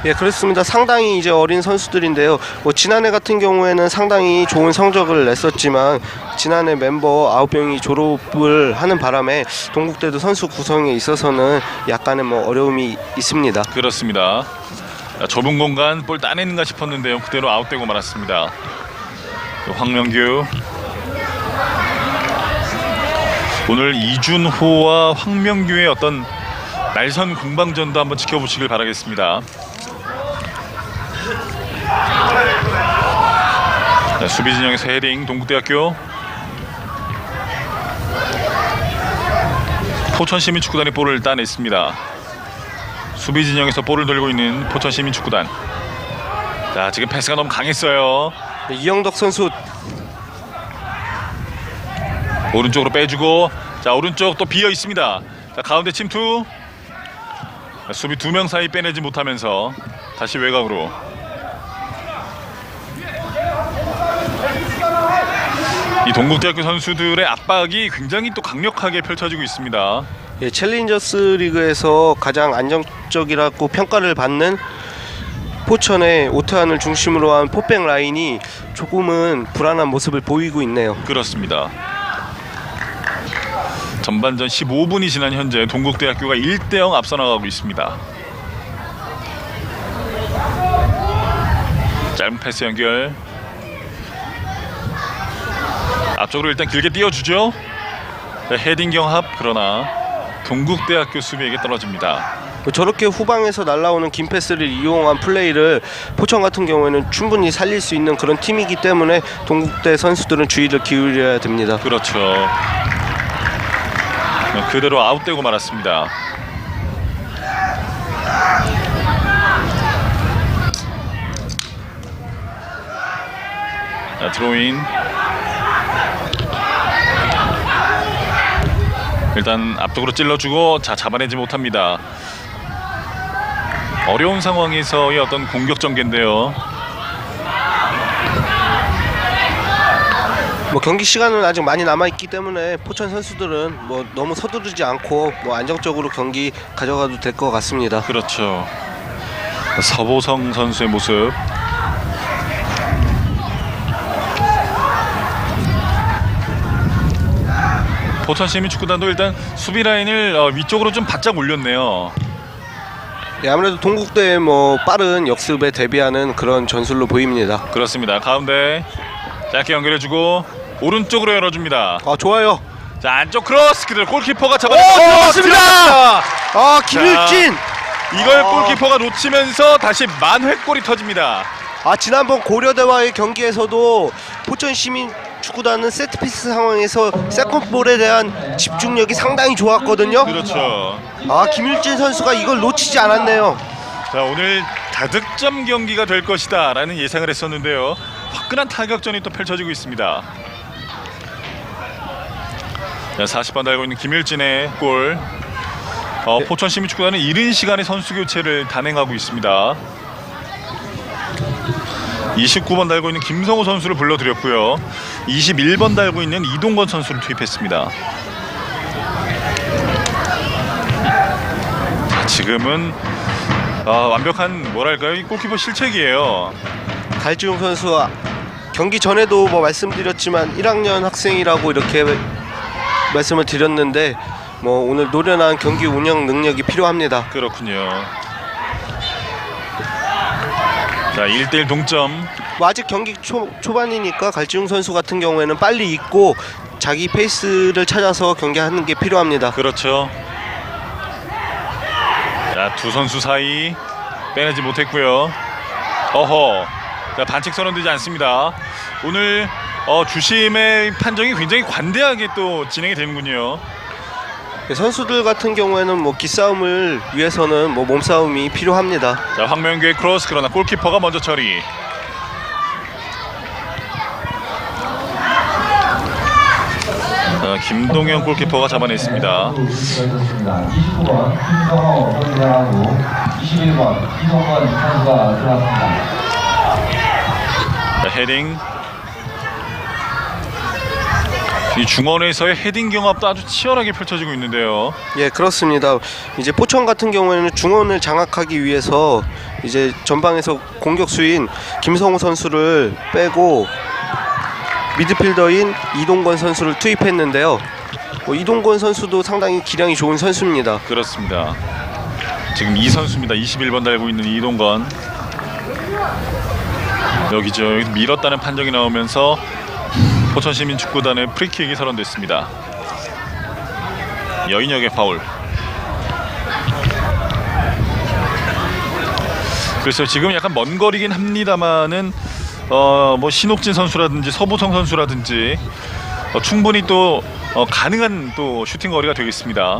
예, 그렇습니다. 상당히 이제 어린 선수들인데요. 뭐 지난해 같은 경우에는 상당히 좋은 성적을 냈었지만 지난해 멤버 9명이 졸업을 하는 바람에 동국대도 선수 구성에 있어서는 약간의 뭐 어려움이 있습니다. 그렇습니다. 자, 좁은 공간 볼 따내는가 싶었는데요. 그대로 아웃되고 말았습니다. 황명규. 오늘 이준호와 황명규의 어떤 날선 공방전도 한번 지켜보시길 바라겠습니다. 자, 수비 진영에서 헤딩 동국대학교. 포천시민축구단이 볼을 따냈습니다. 수비 진영에서 볼을 들고 있는 포천시민축구단. 자, 지금 패스가 너무 강했어요. 이영덕 선수 오른쪽으로 빼주고, 자, 오른쪽 또 비어 있습니다. 자, 가운데 침투. 자, 수비 2명 사이 빼내지 못하면서 다시 외곽으로. 이 동국대학교 선수들의 압박이 굉장히 또 강력하게 펼쳐지고 있습니다. 예, 챌린저스 리그에서 가장 안정적이라고 평가를 받는 포천의 오태환을 중심으로 한 포백 라인이 조금은 불안한 모습을 보이고 있네요. 그렇습니다. 전반전 15분이 지난 현재 동국대학교가 1대0 앞서 나가고 있습니다. 짧은 패스 연결. 앞쪽으로 일단 길게 띄워주죠. 자, 헤딩 경합, 그러나 동국대학교 수비에게 떨어집니다. 저렇게 후방에서 날아오는 긴 패스를 이용한 플레이를 포천 같은 경우에는 충분히 살릴 수 있는 그런 팀이기 때문에 동국대 선수들은 주의를 기울여야 됩니다. 그렇죠. 그대로 아웃되고 말았습니다. 자, 드로인. 일단 앞쪽으로 찔러주고 자 잡아내지 못합니다. 어려운 상황에서의 어떤 공격 전개인데요. 뭐 경기 시간은 아직 많이 남아 있기 때문에 포천 선수들은 뭐 너무 서두르지 않고 뭐 안정적으로 경기 가져가도 될 것 같습니다. 그렇죠. 서보성 선수의 모습. 포천 시민축구단도 일단 수비 라인을 위쪽으로 좀 바짝 올렸네요. 예, 아무래도 동국대의 뭐 빠른 역습에 대비하는 그런 전술로 보입니다. 그렇습니다. 가운데 짧게 연결해주고 오른쪽으로 열어줍니다. 아, 좋아요. 자 안쪽 크로스 그대로 골키퍼가 오, 잡아냈습니다. 아, 김일진. 이걸 골키퍼가 놓치면서 다시 만회골이 터집니다. 아, 지난번 고려대와의 경기에서도 포천 시민 축구단은 세트피스 상황에서 세컨볼에 대한 집중력이 상당히 좋았거든요. 그렇죠. 아, 김일진 선수가 이걸 놓치지 않았네요. 자 오늘 다득점 경기가 될 것이다 라는 예상을 했었는데요. 화끈한 타격전이 또 펼쳐지고 있습니다. 자, 40번 달고 있는 김일진의 골. 포천 시민축구단은 이른 시간에 선수 교체를 단행하고 있습니다. 29번 달고 있는 김성호 선수를 불러들였고요. 21번 달고 있는 이동건 선수를 투입했습니다. 지금은 완벽한 뭐랄까요, 이 골키퍼 실책이에요. 갈지용 선수 경기 전에도 뭐 말씀드렸지만 1학년 학생이라고 이렇게 말씀을 드렸는데 뭐 오늘 노련한 경기 운영 능력이 필요합니다. 그렇군요. 자 1대1 동점. 뭐 아직 경기 초반이니까 갈지용 선수 같은 경우에는 빨리 잊고 자기 페이스를 찾아서 경기하는 게 필요합니다. 그렇죠. 자 두 선수 사이 빼내지 못했고요. 어허. 자 반칙 선언되지 않습니다. 오늘 주심의 판정이 굉장히 관대하게 또 진행이 되는군요. 선수들 같은 경우에는 뭐 기싸움을 위해서는 뭐 몸싸움이 필요합니다. 자 황명규의 크로스 그러나 골키퍼가 먼저 처리. 자, 김동현 골키퍼가 잡아냈습니다. 29번 김성호 선수하고 21번 이동건 선수가 들어왔습니다. 자, 헤딩. 이 중원에서의 헤딩 경합도 아주 치열하게 펼쳐지고 있는데요. 예, 그렇습니다. 이제 포천 같은 경우에는 중원을 장악하기 위해서 이제 전방에서 공격수인 김성호 선수를 빼고 미드필더인 이동건 선수를 투입했는데요. 이동건 선수도 상당히 기량이 좋은 선수입니다. 그렇습니다. 지금 이 선수입니다. 21번 달고 있는 이동건. 여기죠. 여기 밀었다는 판정이 나오면서 포천시민축구단의 프리킥이 선언됐습니다. 여인혁의 파울. 그래서 지금 약간 먼 거리긴 합니다만은 뭐 신옥진 선수라든지 서보성 선수라든지 충분히 또 가능한 또 슈팅 거리가 되겠습니다.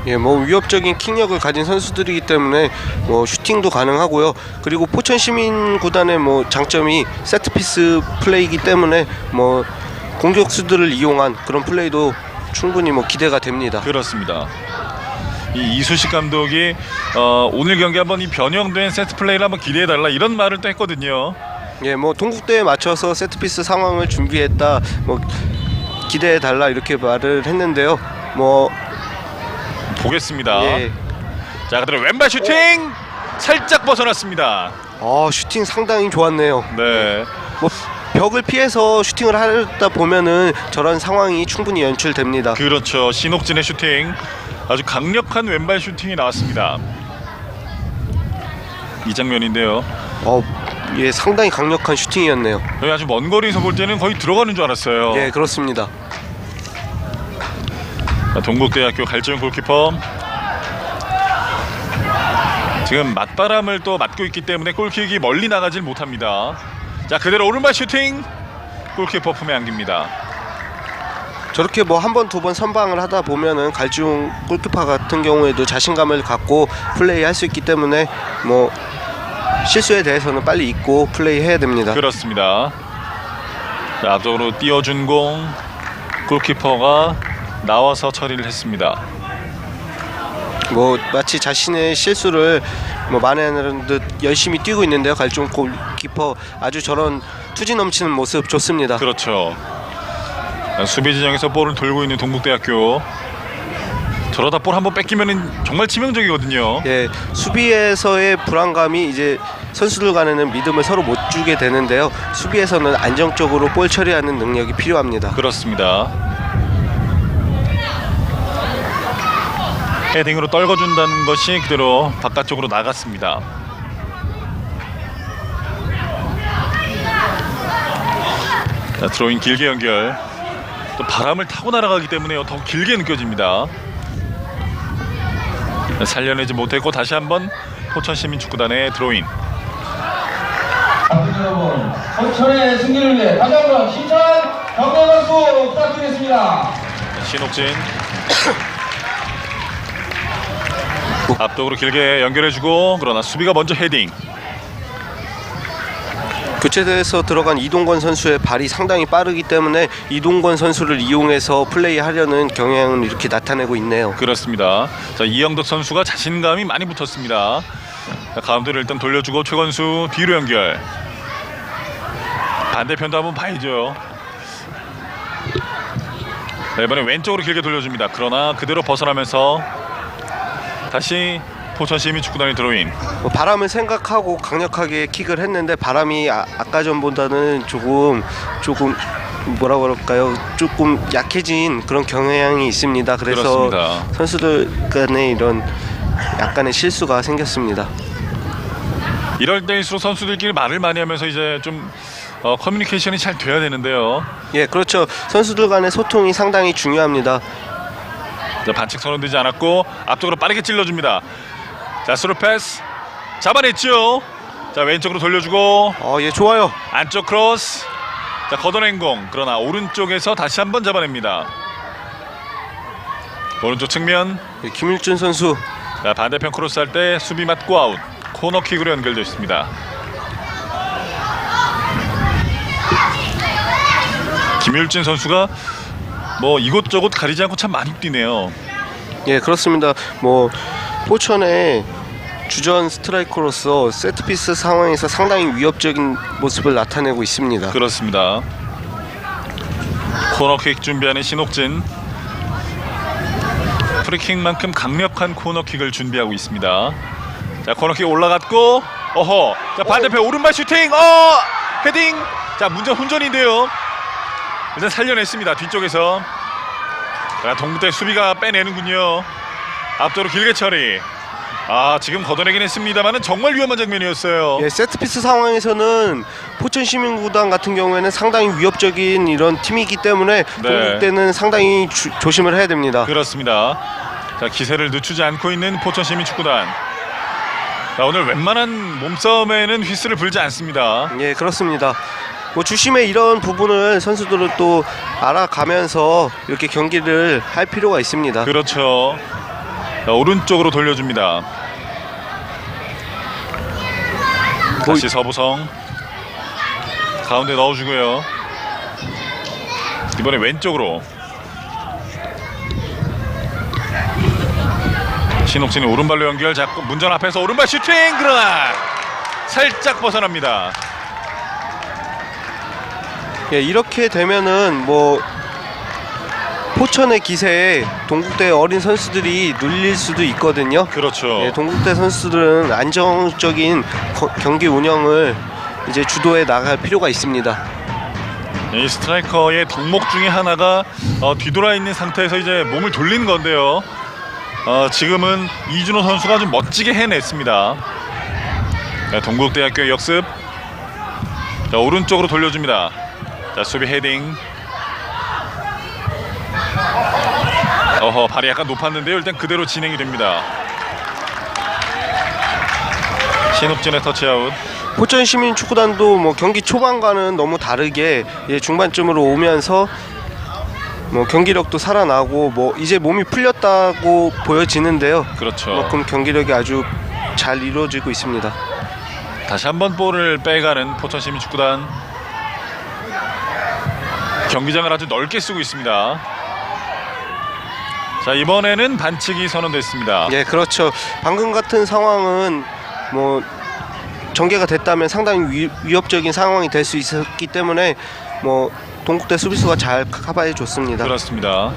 예, 뭐 위협적인 킥력을 가진 선수들이기 때문에 뭐 슈팅도 가능하고요. 그리고 포천 시민 구단의 뭐 장점이 세트피스 플레이이기 때문에 뭐 공격수들을 이용한 그런 플레이도 충분히 뭐 기대가 됩니다. 그렇습니다. 이 이수식 감독이 오늘 경기 한번 이 변형된 세트 플레이를 한번 기대해달라 이런 말을 또 했거든요. 예, 뭐 동국대에 맞춰서 세트피스 상황을 준비했다, 뭐 기대해달라 이렇게 말을 했는데요. 뭐 보겠습니다. 예. 자, 그대로 왼발 슈팅 살짝 벗어났습니다. 슈팅 상당히 좋았네요. 네. 뭐 벽을 피해서 슈팅을 하다 보면은 저런 상황이 충분히 연출됩니다. 그렇죠. 신옥진의 슈팅 아주 강력한 왼발 슈팅이 나왔습니다. 이 장면인데요. 예, 상당히 강력한 슈팅이었네요. 여기 아주 먼 거리에서 볼 때는 거의 들어가는 줄 알았어요. 예, 그렇습니다. 자, 동국대학교 갈지용 골키퍼 지금 맞바람을 또 맞고 있기 때문에 골킥이 멀리 나가질 못합니다. 자, 그대로 오른발 슈팅 골키퍼 품에 안깁니다. 저렇게 뭐 한 번, 두 번 선방을 하다 보면은 갈지용 골키퍼 같은 경우에도 자신감을 갖고 플레이할 수 있기 때문에 뭐 실수에 대해서는 빨리 잊고 플레이해야 됩니다. 그렇습니다. 자, 앞쪽으로 띄워준 공 골키퍼가 나와서 처리를 했습니다. 뭐 마치 자신의 실수를 뭐 만회하는 듯 열심히 뛰고 있는데요. 갈종 골키퍼 아주 저런 투지 넘치는 모습 좋습니다. 그렇죠. 수비 진영에서 볼을 돌고 있는 동국대학교. 저러다 볼 한번 뺏기면 정말 치명적이거든요. 예, 수비에서의 불안감이 이제 선수들 간에는 믿음을 서로 못 주게 되는데요. 수비에서는 안정적으로 볼 처리하는 능력이 필요합니다. 그렇습니다. 헤딩으로 떨궈준다는 것이 그대로 바깥쪽으로 나갔습니다. 자, 드로잉 길게 연결. 또 바람을 타고 날아가기 때문에 더 길게 느껴집니다. 살려내지 못했고 다시 한번 포천시민축구단의 드로잉. 감독 여러분, 포천의 승리를 위해 다시 한번 힘찬 격려 박수 부탁드리겠습니다. 신옥진 앞쪽으로 길게 연결해주고 그러나 수비가 먼저 헤딩. 교체돼서 들어간 이동건 선수의 발이 상당히 빠르기 때문에 이동건 선수를 이용해서 플레이하려는 경향을 이렇게 나타내고 있네요. 그렇습니다. 자, 이영덕 선수가 자신감이 많이 붙었습니다. 자, 가운데를 일단 돌려주고 최건수 뒤로 연결. 반대편도 한번 봐야죠. 자, 이번에 왼쪽으로 길게 돌려줍니다. 그러나 그대로 벗어나면서 다시 포천시민축구단의 드로잉. 바람을 생각하고 강력하게 킥을 했는데 바람이 아까 전보다는 조금 뭐라 그럴까요? 조금 약해진 그런 경향이 있습니다. 그래서 그렇습니다. 선수들 간에 이런 약간의 실수가 생겼습니다. 이럴 때일수록 선수들끼리 말을 많이 하면서 이제 좀 커뮤니케이션이 잘 돼야 되는데요. 예, 그렇죠. 선수들 간의 소통이 상당히 중요합니다. 자, 반칙 선언되지 않았고 앞쪽으로 빠르게 찔러줍니다. 자, 스루 패스 잡아냈죠. 자, 왼쪽으로 돌려주고 예, 좋아요. 안쪽 크로스. 자, 걷어낸 공. 그러나 오른쪽에서 다시 한번 잡아냅니다. 오른쪽 측면. 예, 김일준 선수. 자, 반대편 크로스 할 때 수비 맞고 아웃. 코너킥으로 연결되어 있습니다. 김일준 선수가 뭐 이곳저곳 가리지 않고 참 많이 뛰네요. 예, 그렇습니다. 뭐 포천의 주전 스트라이커로서 세트피스 상황에서 상당히 위협적인 모습을 나타내고 있습니다. 그렇습니다. 코너킥 준비하는 신옥진. 프리킥만큼 강력한 코너킥을 준비하고 있습니다. 자, 코너킥 올라갔고 어허. 자, 반대편 오른발 슈팅. 헤딩. 자, 문제 혼전인데요. 일단 살려냈습니다. 뒤쪽에서. 자, 동국대 수비가 빼내는군요. 앞쪽으로 길게 처리. 지금 걷어내긴 했습니다만은 정말 위험한 장면이었어요. 예, 세트피스 상황에서는 포천시민구단 같은 경우에는 상당히 위협적인 이런 팀이기 때문에 동국대는 상당히 조심을 해야 됩니다. 그렇습니다. 자, 기세를 늦추지 않고 있는 포천시민축구단. 자, 오늘 웬만한 몸싸움에는 휘슬을 불지 않습니다. 예, 그렇습니다. 뭐 주심의 이런 부분을 선수들은 또 알아가면서 이렇게 경기를 할 필요가 있습니다. 그렇죠. 자, 오른쪽으로 돌려줍니다. 다시 서부성 가운데 넣어주고요. 이번에 왼쪽으로 신옥진이 오른발로 연결. 잡고 문전 앞에서 오른발 슈팅. 그러나 살짝 벗어납니다. 예, 이렇게 되면은 뭐 포천의 기세에 동국대 어린 선수들이 눌릴 수도 있거든요. 그렇죠. 예, 동국대 선수들은 안정적인 경기 운영을 이제 주도해 나갈 필요가 있습니다. 이 스트라이커의 덕목 중에 하나가 뒤돌아 있는 상태에서 이제 몸을 돌리는 건데요. 지금은 이준호 선수가 좀 멋지게 해냈습니다. 자, 동국대학교의 역습. 자, 오른쪽으로 돌려줍니다. 자, 수비 헤딩. 발이 약간 높았는데요. 일단 그대로 진행이 됩니다. 신욱진의 터치아웃. 포천시민축구단도 뭐 경기 초반과는 너무 다르게 중반쯤으로 오면서 뭐 경기력도 살아나고 뭐 이제 몸이 풀렸다고 보여지는데요. 그렇죠. 그만큼 경기력이 아주 잘 이루어지고 있습니다. 다시 한번 볼을 빼가는 포천시민축구단. 경기장을 아주 넓게 쓰고 있습니다. 자, 이번에는 반칙이 선언됐습니다. 예, 그렇죠. 방금 같은 상황은 뭐 전개가 됐다면 상당히 위협적인 상황이 될 수 있었기 때문에 뭐 동국대 수비수가 잘 커버해 줬습니다. 그렇습니다.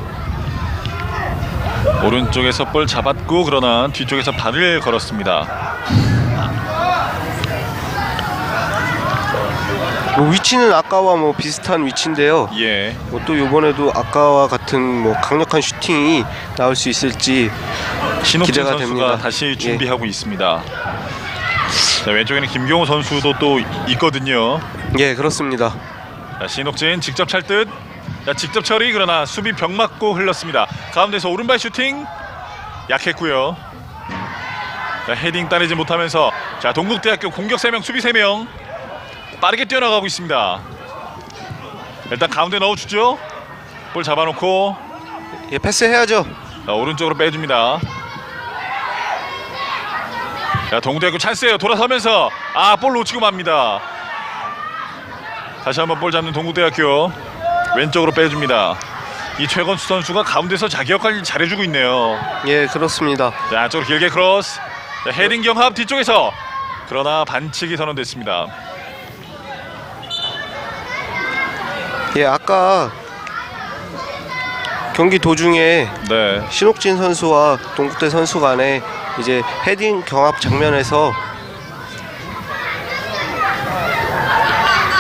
오른쪽에서 볼 잡았고 그러나 뒤쪽에서 발을 걸었습니다. 뭐 위치는 아까와 뭐 비슷한 위치인데요. 예. 뭐 또 이번에도 아까와 같은 뭐 강력한 슈팅이 나올 수 있을지 신옥진 기대가 선수가 됩니다. 다시 준비하고 있습니다. 자, 왼쪽에는 김경호 선수도 또 있거든요. 예, 그렇습니다. 자, 신옥진 직접 찰 듯. 자, 직접 처리 그러나 수비 벽 맞고 흘렀습니다. 가운데서 오른발 슈팅 약했고요. 자, 헤딩 따내지 못하면서 자, 동국대학교 공격 3명 수비 3명 빠르게 뛰어나가고 있습니다. 일단 가운데 넣어주죠. 볼 잡아놓고 예, 패스해야죠. 자, 오른쪽으로 빼줍니다. 자, 동국대학교 찬스예요. 돌아서면서 볼 놓치고 맙니다. 다시 한번 볼 잡는 동국대학교 왼쪽으로 빼줍니다. 이 최건수 선수가 가운데서 자기 역할을 잘해주고 있네요. 예, 그렇습니다. 자, 안쪽으로 길게 크로스. 자, 헤딩 경합 뒤쪽에서 그러나 반칙이 선언됐습니다. 예, 아까 경기 도중에 네, 신옥진 선수와 동국대 선수 간에 이제 헤딩 경합 장면에서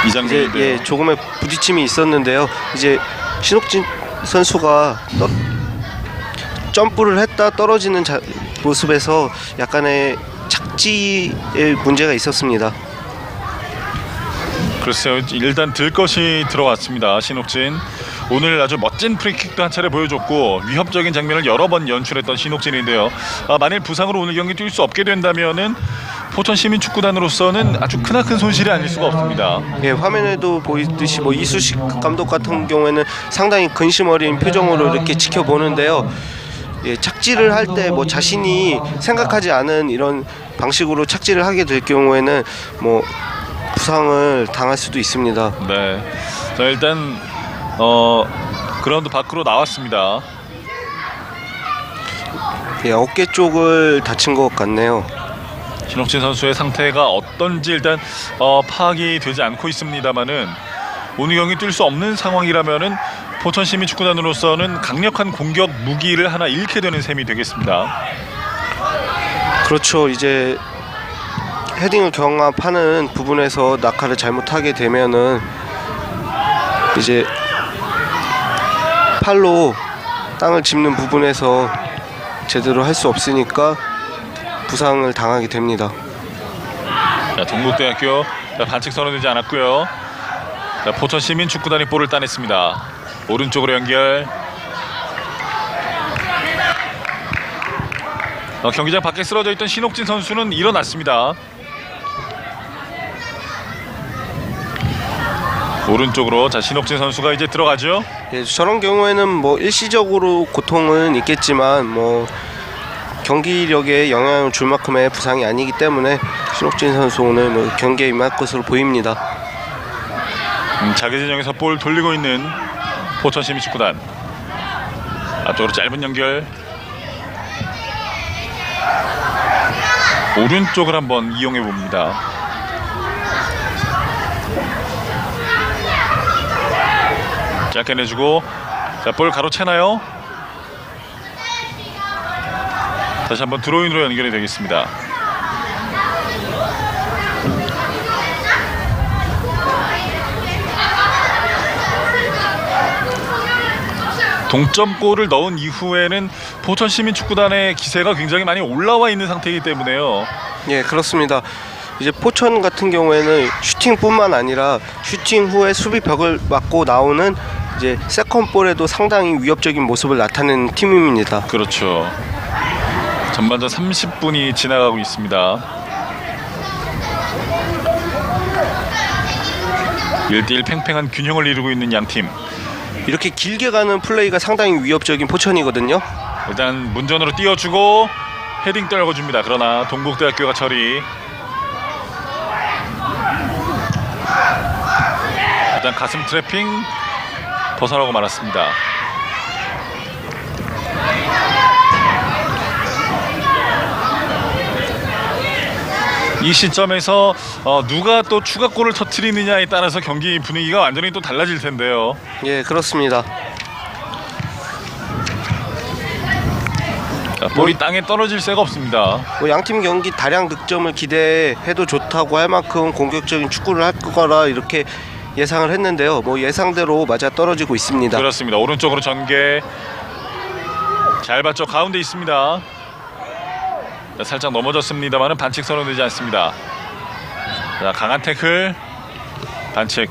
이 이제 장면인데요. 예, 조금의 부딪힘이 있었는데요. 이제 신옥진 선수가 점프를 했다 떨어지는 모습에서 약간의 착지에 문제가 있었습니다. 글쎄요, 일단 들 것이 들어왔습니다. 신옥진 오늘 아주 멋진 프리킥도 한 차례 보여줬고 위협적인 장면을 여러 번 연출했던 신옥진인데요. 만일 부상으로 오늘 경기 뛸 수 없게 된다면은 포천시민축구단으로서는 아주 크나큰 손실이 아닐 수가 없습니다. 예, 화면에도 보이듯이 뭐 이수식 감독 같은 경우에는 상당히 근심 어린 표정으로 이렇게 지켜보는데요. 예, 착지를 할 때 뭐 자신이 생각하지 않은 이런 방식으로 착지를 하게 될 경우에는 뭐 부상을 당할 수도 있습니다. 네, 자, 일단 그라운드 밖으로 나왔습니다. 예, 어깨 쪽을 다친 것 같네요. 신옥진 선수의 상태가 어떤지 일단 파악이 되지 않고 있습니다만은 오늘 경기 뛸 수 없는 상황이라면은 포천시민축구단으로서는 강력한 공격 무기를 하나 잃게 되는 셈이 되겠습니다. 그렇죠. 이제 헤딩을 경합하는 부분에서 낙하를 잘못하게 되면은 이제 팔로 땅을 짚는 부분에서 제대로 할 수 없으니까 부상을 당하게 됩니다. 자, 동국대학교 반칙 선언되지 않았고요. 자, 포천시민축구단이 볼을 따냈습니다. 오른쪽으로 연결. 경기장 밖에 쓰러져 있던 신옥진 선수는 일어났습니다. 오른쪽으로 자, 신옥진 선수가 이제 들어가죠. 예, 저런 경우에는 뭐 일시적으로 고통은 있겠지만 뭐 경기력에 영향을 줄 만큼의 부상이 아니기 때문에 신옥진 선수 오늘 뭐 경기에 임할 것으로 보입니다. 자기 진영에서 볼 돌리고 있는 포천시민축구단. 앞쪽으로 짧은 연결. 오른쪽을 한번 이용해 봅니다. 짧게 내주고 자, 볼 가로채나요? 다시 한번 드로인으로 연결이 되겠습니다. 동점골을 넣은 이후에는 포천시민축구단의 기세가 굉장히 많이 올라와 있는 상태이기 때문에요. 예, 그렇습니다. 이제 포천 같은 경우에는 슈팅뿐만 아니라 슈팅 후에 수비 벽을 맞고 나오는 이제 세컨볼에도 상당히 위협적인 모습을 나타내는 팀입니다. 그렇죠. 전반전 30분이 지나가고 있습니다. 1대1 팽팽한 균형을 이루고 있는 양팀. 이렇게 길게 가는 플레이가 상당히 위협적인 포천이거든요. 일단 문전으로 띄워주고 헤딩 떨궈줍니다. 그러나 동국대학교가 처리. 일단 가슴 트래핑 벗어나고 말았습니다. 이 시점에서 누가 또 추가골을 터뜨리느냐에 따라서 경기 분위기가 완전히 또 달라질 텐데요. 예, 그렇습니다. 자, 볼이 땅에 떨어질 새가 없습니다. 뭐 양팀 경기 다량 득점을 기대해도 좋다고 할 만큼 공격적인 축구를 할 거라 이렇게 예상을 했는데요. 뭐 예상대로 맞아 떨어지고 있습니다. 그렇습니다. 오른쪽으로 전개 잘 봤죠. 가운데 있습니다. 자, 살짝 넘어졌습니다만은 반칙 선언되지 않습니다. 자, 강한 태클 반칙.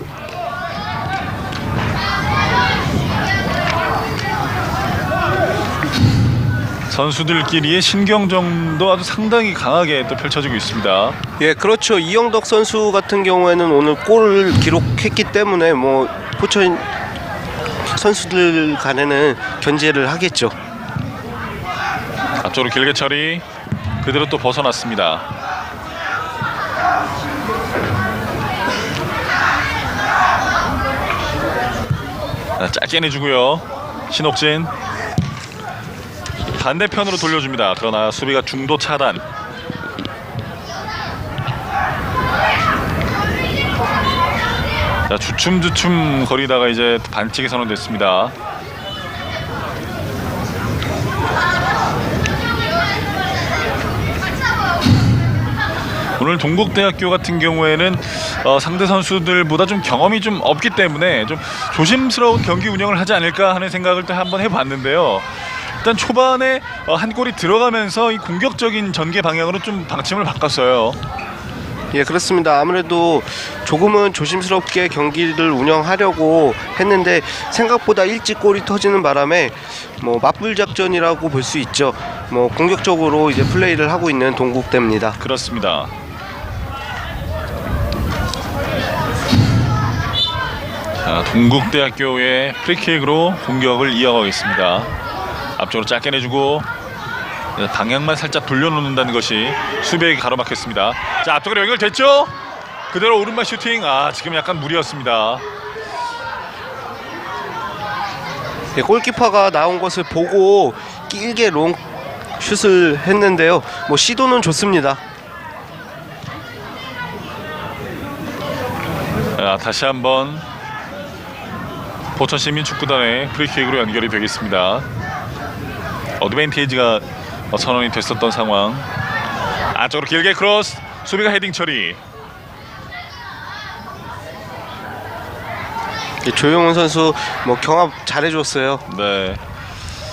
선수들끼리의 신경전도 아주 상당히 강하게 또 펼쳐지고 있습니다. 예, 그렇죠. 이영덕 선수 같은 경우에는 오늘 골을 기록했기 때문에 뭐 포천 선수들 간에는 견제를 하겠죠. 앞쪽으로 길게 처리 그대로 또 벗어났습니다. 자, 짧게 내주고요. 신옥진 반대편으로 돌려줍니다. 그러나 수비가 중도 차단. 자, 주춤주춤 거리다가 이제 반칙이 선언됐습니다. 오늘 동국대학교 같은 경우에는 상대 선수들보다 좀 경험이 좀 없기 때문에 좀 조심스러운 경기 운영을 하지 않을까 하는 생각을 또 한번 해봤는데요. 일단 초반에 한 골이 들어가면서 이 공격적인 전개 방향으로 좀 방침을 바꿨어요. 예, 그렇습니다. 아무래도 조금은 조심스럽게 경기를 운영하려고 했는데 생각보다 일찍 골이 터지는 바람에 뭐 맞불 작전이라고 볼 수 있죠. 뭐 공격적으로 이제 플레이를 하고 있는 동국대입니다. 그렇습니다. 자, 동국대학교의 프리킥으로 공격을 이어가겠습니다. 앞쪽으로 짧게 내주고 방향만 살짝 돌려놓는다는 것이 수비에게 가로막혔습니다. 자, 앞쪽으로 연결됐죠? 그대로 오른발 슈팅. 지금 약간 무리였습니다. 네, 골키퍼가 나온 것을 보고 길게 롱 슛을 했는데요. 뭐 시도는 좋습니다. 자, 다시 한번 포천시민축구단의 프리킥으로 연결이 되겠습니다. 어드밴티지가 선언이 됐었던 상황. 안쪽으로 길게 크로스. 수비가 헤딩 처리. 조용훈 선수 뭐 경합 잘해줬어요. 네,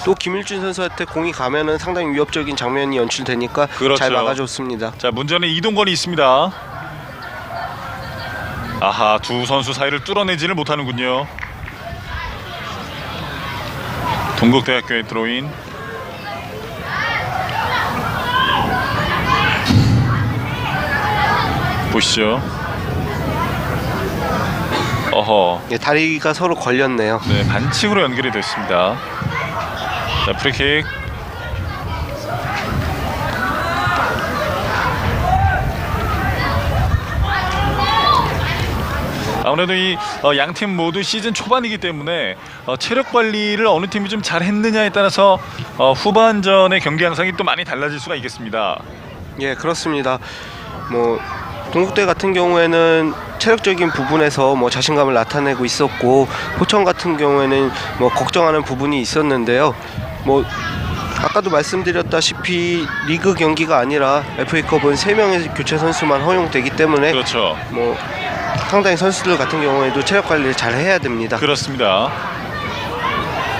또 김일준 선수한테 공이 가면은 상당히 위협적인 장면이 연출되니까 그렇죠. 잘 막아줬습니다. 자, 문전에 이동건이 있습니다. 아하, 두 선수 사이를 뚫어내지를 못하는군요. 동국대학교의 드로인. 보시죠. 어허. 예, 다리가 서로 걸렸네요. 네, 반칙으로 연결이 됐습니다. 자, 프리킥. 아무래도 이 양팀 모두 시즌 초반이기 때문에 체력 관리를 어느 팀이 좀 잘했느냐에 따라서 후반전의 경기 양상이 또 많이 달라질 수가 있겠습니다. 예, 그렇습니다. 뭐 동국대 같은 경우에는 체력적인 부분에서 뭐 자신감을 나타내고 있었고 포천 같은 경우에는 뭐 걱정하는 부분이 있었는데요. 뭐 아까도 말씀드렸다시피 리그 경기가 아니라 FA컵은 3명의 교체 선수만 허용되기 때문에 그렇죠. 뭐 상당히 선수들 같은 경우에도 체력 관리를 잘 해야 됩니다. 그렇습니다.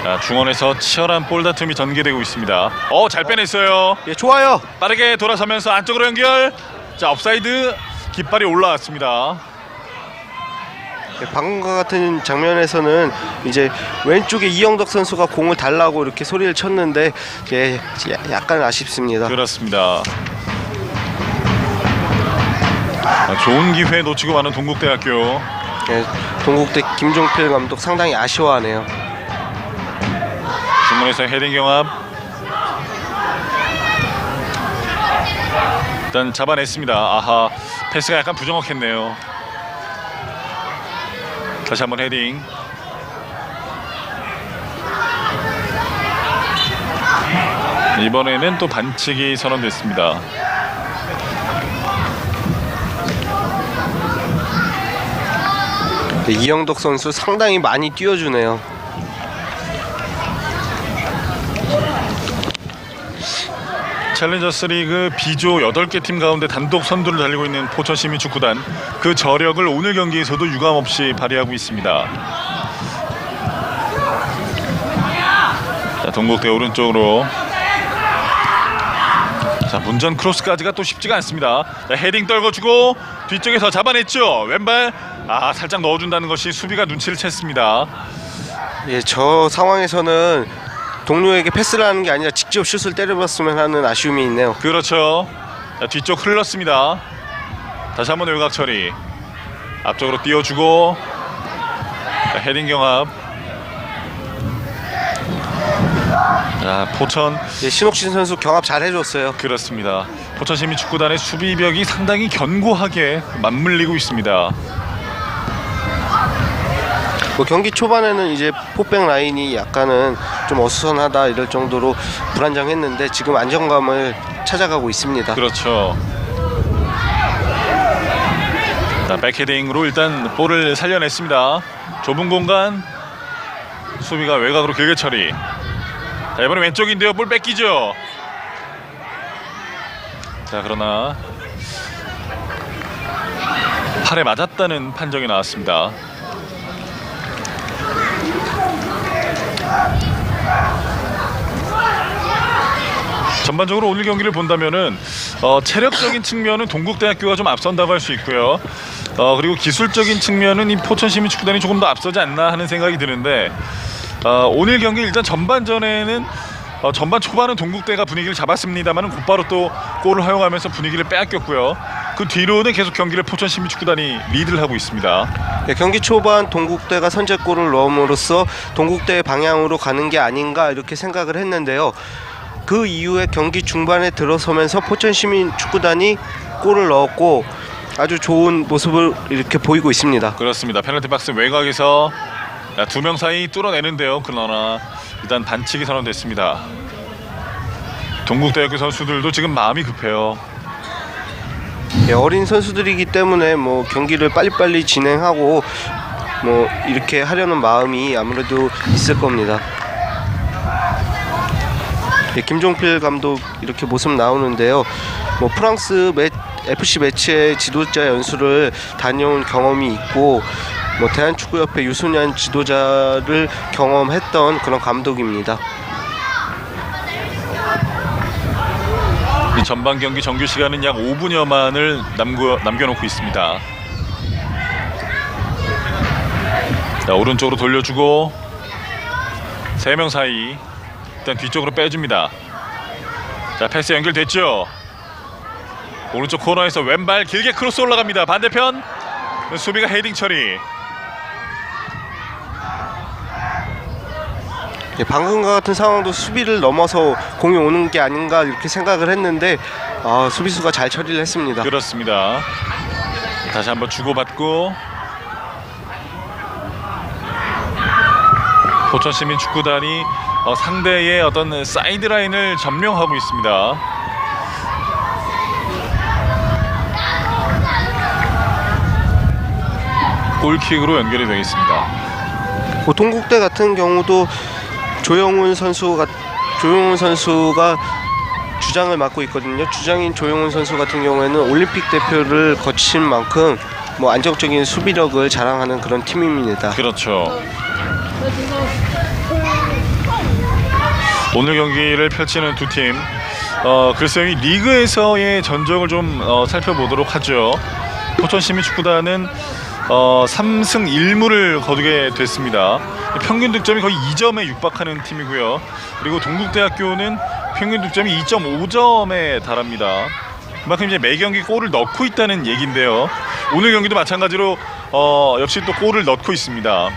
자, 중원에서 치열한 볼 다툼이 전개되고 있습니다. 잘 빼냈어요. 예, 좋아요. 빠르게 돌아서면서 안쪽으로 연결. 자, 업사이드. 깃발이 올라왔습니다. 예, 방금과 같은 장면에서는 이제 왼쪽에 이영덕 선수가 공을 달라고 이렇게 소리를 쳤는데 예, 약간 아쉽습니다. 그렇습니다. 좋은 기회 놓치고 마는 동국대학교. 예, 동국대 김종필 감독 상당히 아쉬워하네요. 중문에서 헤딩 경합. 일단 잡아냈습니다. 아하, 패스가 약간 부정확했네요. 다시 한번 헤딩. 이번에는 또 반칙이 선언됐습니다. 네, 이영덕 선수 상당히 많이 뛰어주네요. 챌린저스 리그 B조 8개 팀 가운데 단독 선두를 달리고 있는 포천시민축구단, 그 저력을 오늘 경기에서도 유감없이 발휘하고 있습니다. 자, 동국대 오른쪽으로, 자, 문전 크로스까지가 또 쉽지가 않습니다. 자, 헤딩 떨궈주고 뒤쪽에서 잡아냈죠. 왼발, 살짝 넣어준다는 것이 수비가 눈치를 챘습니다. 예, 저 상황에서는 동료에게 패스를 하는 게 아니라 직접 슛을 때려봤으면 하는 아쉬움이 있네요. 그렇죠. 자, 뒤쪽 흘렀습니다. 다시 한번 외곽 처리, 앞쪽으로 띄워주고, 자, 헤딩 경합. 자, 포천, 예, 신옥신 선수 경합 잘 해줬어요. 그렇습니다. 포천시민축구단의 수비벽이 상당히 견고하게 맞물리고 있습니다. 뭐 경기 초반에는 이제 포백 라인이 약간은 좀 어수선하다 이럴 정도로 불안정했는데 지금 안정감을 찾아가고 있습니다. 그렇죠. 자, 백헤딩으로 일단 볼을 살려냈습니다. 좁은 공간, 수비가 외곽으로 길게 처리. 자, 이번에 왼쪽인데요. 볼 뺏기죠. 자, 그러나 팔에 맞았다는 판정이 나왔습니다. 전반적으로 오늘 경기를 본다면은 체력적인 측면은 동국대학교가 좀 앞선다고 할 수 있고요. 그리고 기술적인 측면은 이 포천시민축구단이 조금 더 앞서지 않나 하는 생각이 드는데, 오늘 경기 일단 전반전에는 전반 초반은 동국대가 분위기를 잡았습니다만 곧바로 또 골을 허용하면서 분위기를 빼앗겼고요. 그 뒤로는 계속 경기를 포천시민축구단이 리드를 하고 있습니다. 네, 경기 초반 동국대가 선제골을 넣음으로써 동국대의 방향으로 가는 게 아닌가 이렇게 생각을 했는데요. 그 이후에 경기 중반에 들어서면서 포천시민축구단이 골을 넣었고 아주 좋은 모습을 이렇게 보이고 있습니다. 그렇습니다. 페널티 박스 외곽에서 두 명 사이 뚫어내는데요. 그러나 일단 반칙이 선언됐습니다. 동국대학교 선수들도 지금 마음이 급해요. 예, 어린 선수들이기 때문에 뭐 경기를 빨리빨리 진행하고 뭐 이렇게 하려는 마음이 아무래도 있을 겁니다. 예, 김종필 감독 이렇게 모습 나오는데요. 뭐 프랑스 FC 매치의 지도자 연수를 다녀온 경험이 있고 뭐 대한축구협회 유소년 지도자를 경험했던 그런 감독입니다. 이 전반 경기 정규 시간은 약 5분여만을 남겨놓고 있습니다. 자, 오른쪽으로 돌려주고 3명 사이 일단 뒤쪽으로 빼줍니다. 자, 패스 연결됐죠. 오른쪽 코너에서 왼발 길게 크로스 올라갑니다. 반대편 수비가 헤딩 처리. 예, 방금과 같은 상황도 수비를 넘어서 공이 오는 게 아닌가 이렇게 생각을 했는데 수비수가 잘 처리를 했습니다. 그렇습니다. 다시 한번 주고받고 포천시민축구단이 상대의 어떤 사이드라인을 점령하고 있습니다. 골킥으로 연결이 되겠습니다. 뭐 동국대 같은 경우도 조영훈 선수가 주장을 맡고 있거든요. 주장인 조영훈 선수 같은 경우에는 올림픽 대표를 거친 만큼 뭐 안정적인 수비력을 자랑하는 그런 팀입니다. 그렇죠. 오늘 경기를 펼치는 두 팀, 글쎄요, 이 리그에서의 전적을 좀 살펴보도록 하죠. 포천시민축구단은 3승 1무를 거두게 됐습니다. 평균 득점이 거의 2점에 육박하는 팀이고요. 그리고 동국대학교는 평균 득점이 2.5점에 달합니다. 그만큼 이제 매 경기 골을 넣고 있다는 얘기인데요. 오늘 경기도 마찬가지로 역시 또 골을 넣고 있습니다.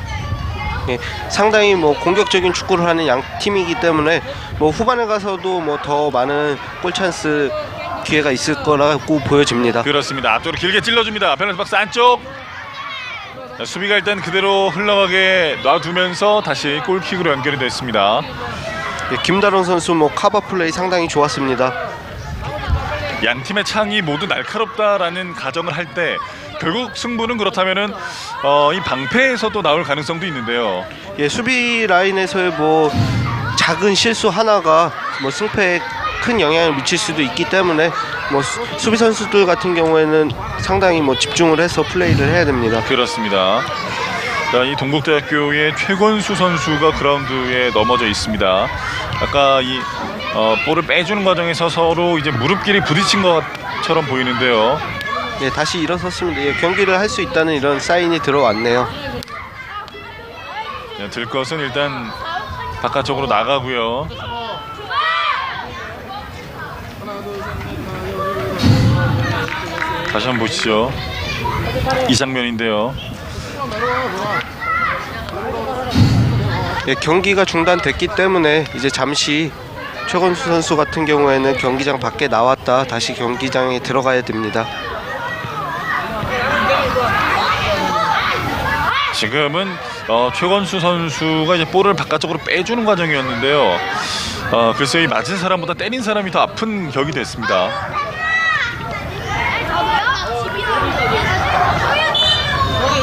예, 상당히 뭐 공격적인 축구를 하는 양 팀이기 때문에 뭐 후반에 가서도 뭐 더 많은 골 찬스 기회가 있을 거라고 보여집니다. 그렇습니다. 앞쪽으로 길게 찔러줍니다. 페널티 박스 안쪽. 자, 수비가 일단 그대로 흘러가게 놔두면서 다시 골킥으로 연결이 됐습니다. 예, 김다론 선수 뭐 커버 플레이 상당히 좋았습니다. 양 팀의 창이 모두 날카롭다라는 가정을 할 때 결국 승부는 그렇다면은 이 방패에서도 나올 가능성도 있는데요. 예, 수비 라인에서의 뭐 작은 실수 하나가 뭐 승패에 큰 영향을 미칠 수도 있기 때문에 뭐 수비 선수들 같은 경우에는 상당히 뭐 집중을 해서 플레이를 해야 됩니다. 그렇습니다. 자, 이 동국대학교의 최권수 선수가 그라운드에 넘어져 있습니다. 아까 이 볼을 빼주는 과정에서 서로 이제 무릎끼리 부딪힌 것처럼 보이는데요. 예, 다시 일어섰습니다. 예, 경기를 할 수 있다는 이런 사인이 들어왔네요. 네, 들 것은 일단 바깥쪽으로 나가고요. 다시 한번 보시죠. 이 장면인데요. 예, 경기가 중단됐기 때문에 이제 잠시 최건수 선수 같은 경우에는 경기장 밖에 나왔다 다시 경기장에 들어가야 됩니다. 지금은 최건수 선수가 이제 볼을 바깥쪽으로 빼주는 과정이었는데요. 글쎄요, 이 맞은 사람보다 때린 사람이 더 아픈 격이 됐습니다.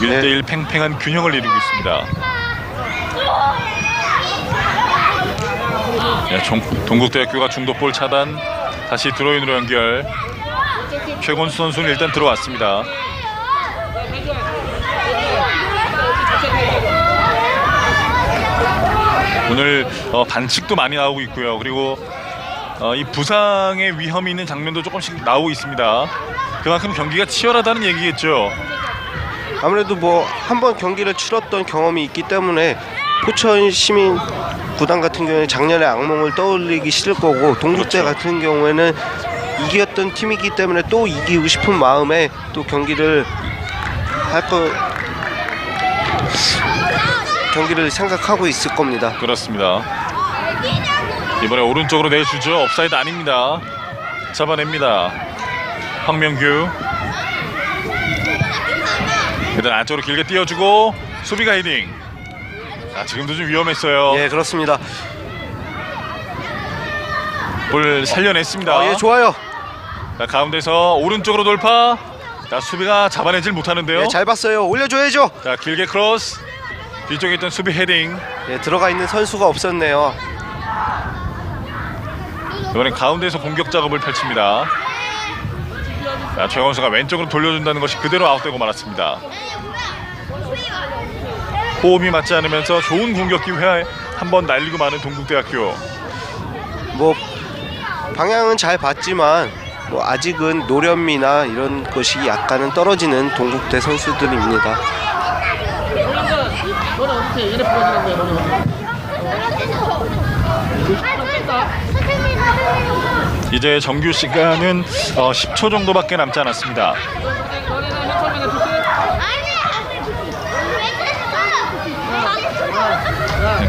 1대1 팽팽한 균형을 이루고 있습니다. 네, 동국대학교가 중도볼 차단, 다시 드로인으로 연결. 최건수 선수는 일단 들어왔습니다. 오늘 반칙도 많이 나오고 있고요. 그리고 이 부상의 위험이 있는 장면도 조금씩 나오고 있습니다. 그만큼 경기가 치열하다는 얘기겠죠. 아무래도 뭐 한번 경기를 치렀던 경험이 있기 때문에 포천 시민 구단 같은 경우에는 작년의 악몽을 떠올리기 싫을 거고, 동국대 그렇죠. 같은 경우에는 이겼던 팀이기 때문에 또 이기고 싶은 마음에 또 경기를 생각하고 있을 겁니다. 그렇습니다. 이번에 오른쪽으로 내주죠. 옵사이드 아닙니다. 잡아냅니다. 황명규. 일단 안쪽으로 길게 띄워주고 수비가 헤딩. 지금도 좀 위험했어요. 예, 그렇습니다. 볼 살려냈습니다. 예, 좋아요. 자, 가운데서 오른쪽으로 돌파. 자, 수비가 잡아내질 못하는데요. 예, 잘 봤어요. 올려줘야죠. 자, 길게 크로스. 뒤쪽에 있던 수비 헤딩. 예, 들어가 있는 선수가 없었네요. 이번엔 가운데에서 공격 작업을 펼칩니다. 자, 최원수가 왼쪽으로 돌려준다는 것이 그대로 아웃되고 말았습니다. 호흡이 맞지 않으면서 좋은 공격 기회 한번 날리고 마는 동국대학교. 뭐 방향은 잘 봤지만 뭐 아직은 노련미나 이런 것이 약간은 떨어지는 동국대 선수들입니다. 너는 어떻게 얘네 부러지는 거야, 너는? 이제 정규 시간은 10초 정도밖에 남지 않았습니다.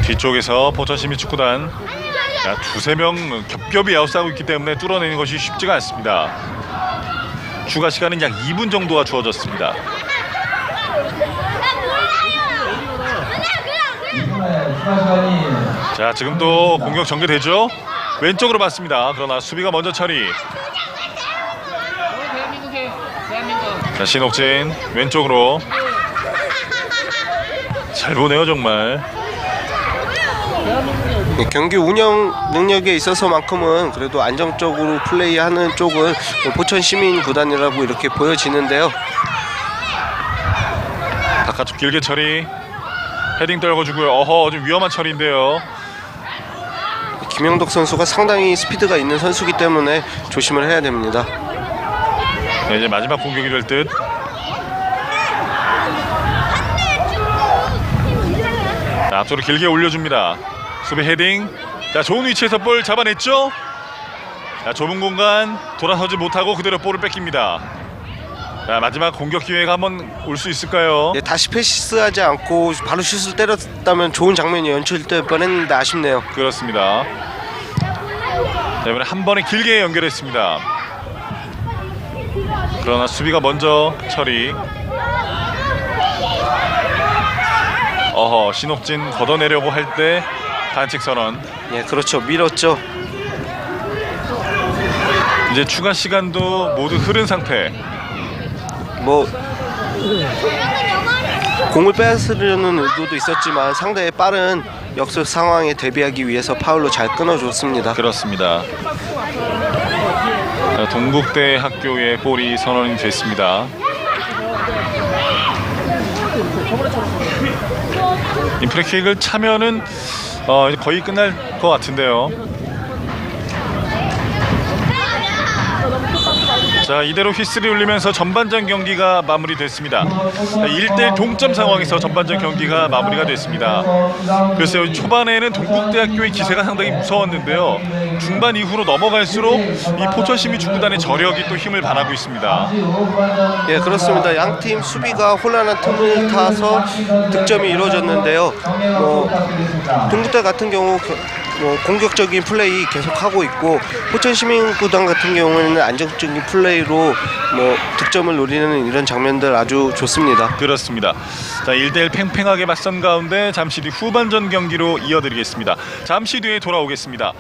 뒤쪽에서 포천시민축구단 두세 명 겹겹이 아웃싸고 있기 때문에 뚫어내는 것이 쉽지가 않습니다. 추가 시간은 약 2분 정도가 주어졌습니다. 추가 시간이 자, 지금 또 공격 전개되죠. 왼쪽으로 봤습니다. 그러나 수비가 먼저 처리. 자, 신옥진 왼쪽으로 잘 보네요 정말. 경기 운영 능력에 있어서만큼은 그래도 안정적으로 플레이하는 쪽은 포천 시민 구단이라고 이렇게 보여지는데요. 바깥쪽 길게 처리. 헤딩 떨궈주고요. 어허, 좀 위험한 처리인데요. 김영덕 선수가 상당히 스피드가 있는 선수이기 때문에 조심을 해야 됩니다. 네, 이제 마지막 공격이 될 듯. 자, 앞쪽으로 길게 올려줍니다. 수비 헤딩. 자, 좋은 위치에서 볼 잡아냈죠. 자, 좁은 공간 돌아서지 못하고 그대로 볼을 뺏깁니다. 자, 마지막 공격 기회가 한번 올 수 있을까요? 예, 다시 패스하지 않고 바로 슛을 때렸다면 좋은 장면이 연출될 뻔했는데 아쉽네요. 그렇습니다. 자, 이번에 한 번에 길게 연결했습니다. 그러나 수비가 먼저 처리. 어허, 신옥진 걷어내려고 할 때 반칙 선언. 예, 그렇죠. 밀었죠. 이제 추가 시간도 모두 흐른 상태. 뭐 공을 빼앗으려는 의도도 있었지만 상대의 빠른 역습 상황에 대비하기 위해서 파울로 잘 끊어줬습니다. 그렇습니다. 자, 동국대 학교의 볼이 선언이 됐습니다. 이 프리킥을 차면은 이제 거의 끝날 것 같은데요. 자, 이대로 휘슬이 울리면서 전반전 경기가 마무리됐습니다. 1대1 동점 상황에서 전반전 경기가 마무리가 됐습니다. 글쎄요, 초반에는 동국대학교의 기세가 상당히 무서웠는데요. 중반 이후로 넘어갈수록 이 포천시민 축구단의 저력이 또 힘을 발하고 있습니다. 예, 그렇습니다. 양팀 수비가 혼란한 틈을 타서 득점이 이루어졌는데요. 동국대 같은 경우 공격적인 플레이 계속하고 있고 포천시민구단 같은 경우에는 안정적인 플레이로 득점을 노리는 이런 장면들 아주 좋습니다. 그렇습니다. 자, 1대1 팽팽하게 맞선 가운데 잠시 뒤 후반전 경기로 이어드리겠습니다. 잠시 뒤에 돌아오겠습니다.